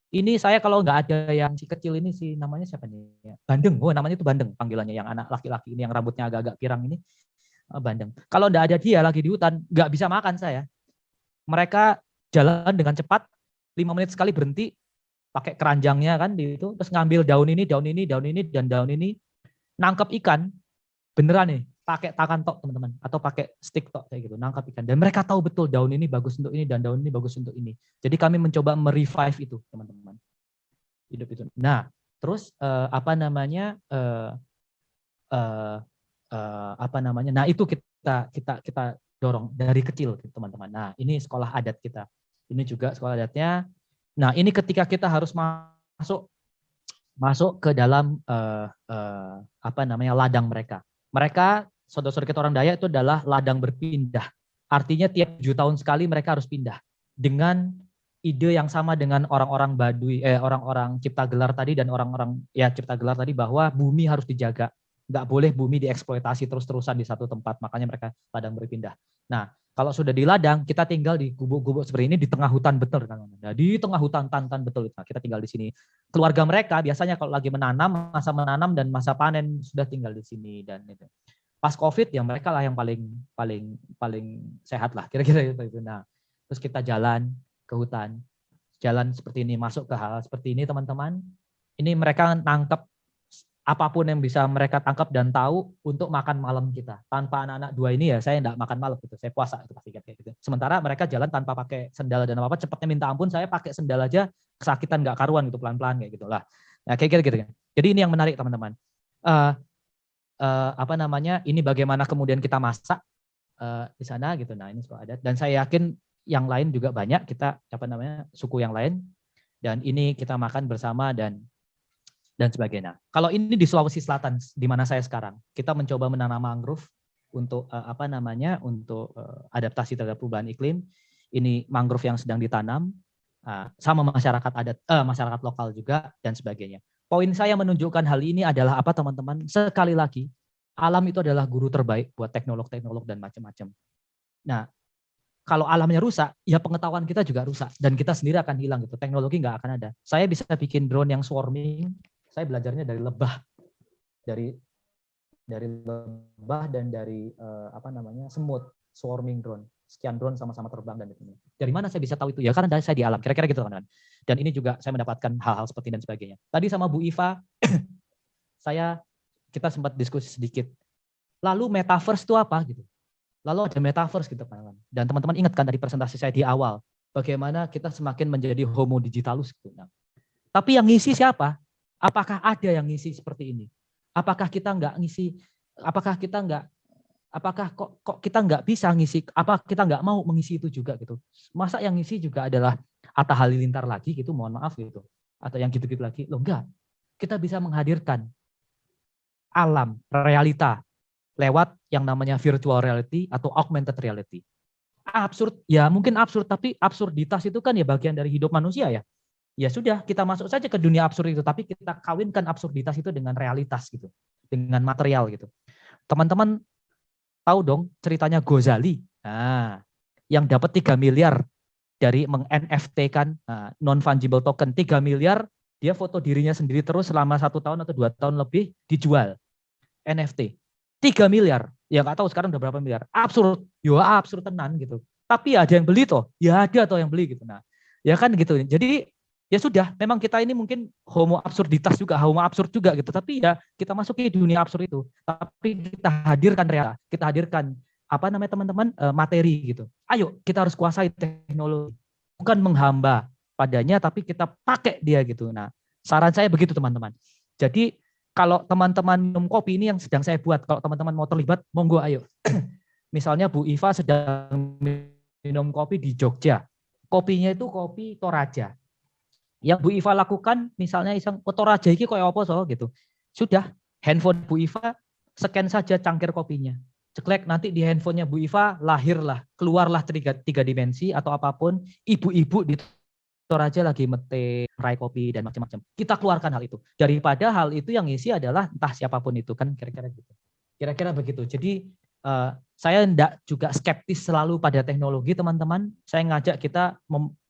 Ini saya kalau nggak ada yang si kecil ini sih namanya siapa nih? Bandeng. Oh, namanya itu Bandeng panggilannya, yang anak laki-laki ini yang rambutnya agak-agak pirang ini. Bandeng. Kalau nggak ada dia lagi di hutan, nggak bisa makan saya. Mereka jalan dengan cepat, 5 menit sekali berhenti, pakai keranjangnya kan di itu, terus ngambil daun ini, dan daun ini, nangkep ikan, beneran nih, pakai tangan tok teman-teman, atau pakai stick tok kayak gitu, nangkep ikan. Dan mereka tahu betul daun ini bagus untuk ini dan daun ini bagus untuk ini. Jadi kami mencoba merevive itu teman-teman. Hidup itu. Nah, terus nah itu kita dorong dari kecil teman-teman. Nah, ini sekolah adat kita. Ini juga sekolah adatnya. Nah, ini ketika kita harus masuk ke dalam ladang mereka. Mereka saudara-saudara kita orang Dayak itu adalah ladang berpindah. Artinya tiap 7 tahun sekali mereka harus pindah. Dengan ide yang sama dengan orang-orang Baduy, orang-orang Cipta Gelar tadi dan orang-orang Cipta Gelar tadi, bahwa bumi harus dijaga. Nggak boleh bumi dieksploitasi terus-terusan di satu tempat. Makanya mereka ladang berpindah. Nah, kalau sudah di ladang, kita tinggal di gubuk-gubuk seperti ini di tengah hutan betul. Nah, di tengah hutan betul. Nah, kita tinggal di sini. Keluarga mereka biasanya kalau lagi menanam, masa menanam dan masa panen sudah tinggal di sini dan itu. Pas COVID ya mereka lah yang paling sehat lah kira-kira itu. Nah, terus kita jalan ke hutan, jalan seperti ini, masuk ke hal seperti ini teman-teman. Ini mereka nangkep apapun yang bisa mereka tangkap dan tahu untuk makan malam kita. Tanpa anak-anak 2 ini ya saya enggak makan malam gitu. Saya puasa itu pasti kayak gitu. Sementara mereka jalan tanpa pakai sendal dan apa-apa, cepatnya minta ampun, saya pakai sendal aja kesakitan enggak karuan gitu, pelan-pelan kayak gitulah. Nah, kayak gitu. Jadi ini yang menarik teman-teman. Ini bagaimana kemudian kita masak di sana gitu. Nah, ini sekolah adat dan saya yakin yang lain juga banyak, kita suku yang lain, dan ini kita makan bersama dan sebagainya. Kalau ini di Sulawesi Selatan, di mana saya sekarang, kita mencoba menanam mangrove untuk untuk adaptasi terhadap perubahan iklim. Ini mangrove yang sedang ditanam sama masyarakat adat, masyarakat lokal juga dan sebagainya. Poin saya menunjukkan hal ini adalah apa teman-teman? Sekali lagi, alam itu adalah guru terbaik buat teknolog dan macam-macam. Nah, kalau alamnya rusak, ya pengetahuan kita juga rusak dan kita sendiri akan hilang gitu. Teknologi nggak akan ada. Saya bisa bikin drone yang swarming. Saya belajarnya dari lebah, dari lebah dan dari semut, swarming drone. Sekian drone sama-sama terbang dan itu. Dari mana saya bisa tahu itu? Ya karena saya di alam. Kira-kira gitu teman-teman. Dan ini juga saya mendapatkan hal-hal seperti dan sebagainya. Tadi sama Bu Iva, kita sempat diskusi sedikit. Lalu metaverse itu apa gitu? Lalu ada metaverse gitu teman-teman. Dan teman-teman ingat kan dari presentasi saya di awal, bagaimana kita semakin menjadi homo digitalus gitu. Nah, tapi yang ngisi siapa? Apakah ada yang ngisi seperti ini? Apakah kita nggak ngisi? Apakah kok kita nggak bisa ngisi? Apa kita nggak mau mengisi itu juga gitu? Masa yang ngisi juga adalah Atta Halilintar lagi gitu? Mohon maaf gitu. Atau yang gitu-gitu lagi? Loh enggak. Kita bisa menghadirkan alam, realita lewat yang namanya virtual reality atau augmented reality. Absurd, ya mungkin absurd, tapi absurditas itu kan ya bagian dari hidup manusia ya. ya sudah kita masuk saja ke dunia absurd itu, tapi kita kawinkan absurditas itu dengan realitas gitu, dengan material gitu. Teman-teman tahu dong ceritanya Ghazali, nah, yang dapat 3 miliar dari meng-NFT-kan non-fungible token, 3 miliar dia foto dirinya sendiri terus selama 1 tahun atau 2 tahun lebih dijual NFT. 3 miliar, ya nggak tahu sekarang udah berapa miliar. Absurd, ya absurd tenan gitu. Tapi ada yang beli toh, ya ada toh yang beli gitu. Nah, ya kan gitu. Jadi ya sudah, memang kita ini mungkin homo absurditas juga, homo absurd juga gitu. Tapi ya kita masuki dunia absurd itu. Tapi kita hadirkan real, kita hadirkan apa namanya teman-teman materi gitu. Ayo kita harus kuasai teknologi, bukan menghamba padanya, tapi kita pakai dia gitu. Nah, saran saya begitu teman-teman. Jadi kalau teman-teman minum kopi ini yang sedang saya buat, kalau teman-teman mau terlibat, monggo ayo. Misalnya Bu Iva sedang minum kopi di Jogja, kopinya itu kopi Toraja. Yang Bu Iva lakukan, misalnya iseng Toraja ini kayak apa so gitu. Sudah, handphone Bu Iva scan saja cangkir kopinya. Ceklek nanti di handphonenya Bu Iva lahirlah, keluarlah tiga dimensi atau apapun, ibu-ibu di Toraja lagi mete rai kopi dan macam-macam. Kita keluarkan hal itu. Daripada hal itu yang isi adalah entah siapapun itu kan kira-kira gitu. Kira-kira begitu. Jadi saya tidak juga skeptis selalu pada teknologi teman-teman. Saya ngajak kita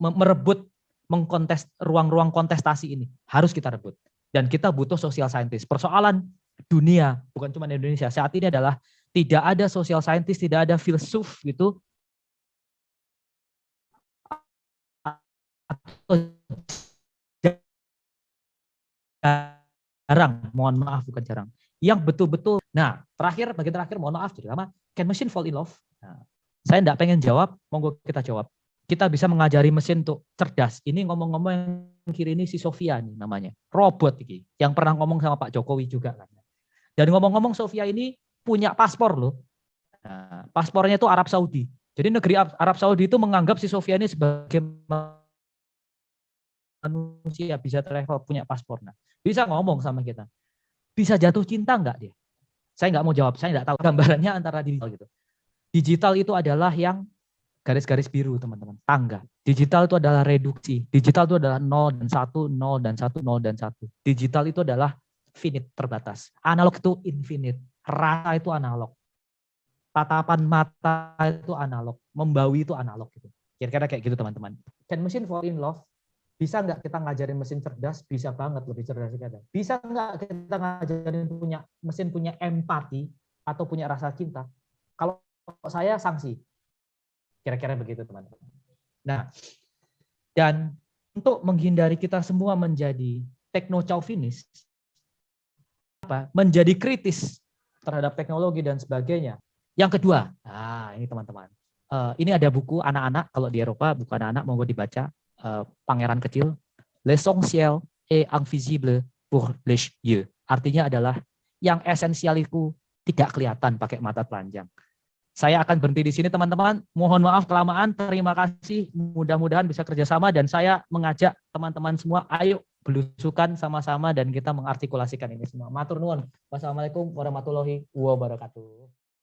merebut, mengkontes ruang-ruang kontestasi ini. Harus kita rebut. Dan kita butuh social scientist. Persoalan dunia, bukan cuma Indonesia, saat ini adalah tidak ada social scientist, tidak ada filsuf gitu. Jarang, mohon maaf bukan jarang. Yang betul-betul, nah bagian terakhir mohon maaf, terutama can machine fall in love? Nah, saya enggak pengen jawab, monggo kita jawab. Kita bisa mengajari mesin untuk cerdas. Ini ngomong-ngomong yang kiri ini si Sofia nih namanya, robot ini, yang pernah ngomong sama Pak Jokowi juga kan. Dan ngomong-ngomong Sofia ini punya paspor loh. Nah, paspornya itu Arab Saudi. Jadi negeri Arab Saudi itu menganggap si Sofia ini sebagai manusia bisa travel punya paspor. Nah, bisa ngomong sama kita. Bisa jatuh cinta enggak dia? Saya enggak mau jawab, saya enggak tahu gambarannya antara digital gitu. Digital itu adalah yang garis-garis biru teman-teman, tangga. Digital itu adalah reduksi. Digital itu adalah 0 dan 1, 0 dan 1, 0 dan 1. Digital itu adalah finite, terbatas. Analog itu infinite. Rasa itu analog. Tatapan mata itu analog. Membawi itu analog gitu. Kira-kira kayak gitu teman-teman. Can machine fall in love? Bisa nggak kita ngajarin mesin cerdas? Bisa banget, lebih cerdas kita. Bisa nggak kita ngajarin mesin punya empati atau punya rasa cinta? Kalau saya sanksi. Kira-kira begitu teman-teman. Nah, dan untuk menghindari kita semua menjadi tekno-chauvinis, menjadi kritis terhadap teknologi dan sebagainya. Yang kedua, ini teman-teman. Ini ada buku anak-anak, kalau di Eropa buku anak-anak monggo dibaca. Pangeran kecil, l'essentiel est invisible pour les yeux. Artinya adalah yang esensial itu tidak kelihatan pakai mata telanjang. Saya akan berhenti di sini teman-teman. Mohon maaf kelamaan. Terima kasih. Mudah-mudahan bisa kerjasama dan saya mengajak teman-teman semua, ayo belusukan sama-sama dan kita mengartikulasikan ini semua. Matur nuwun. Wassalamualaikum warahmatullahi wabarakatuh.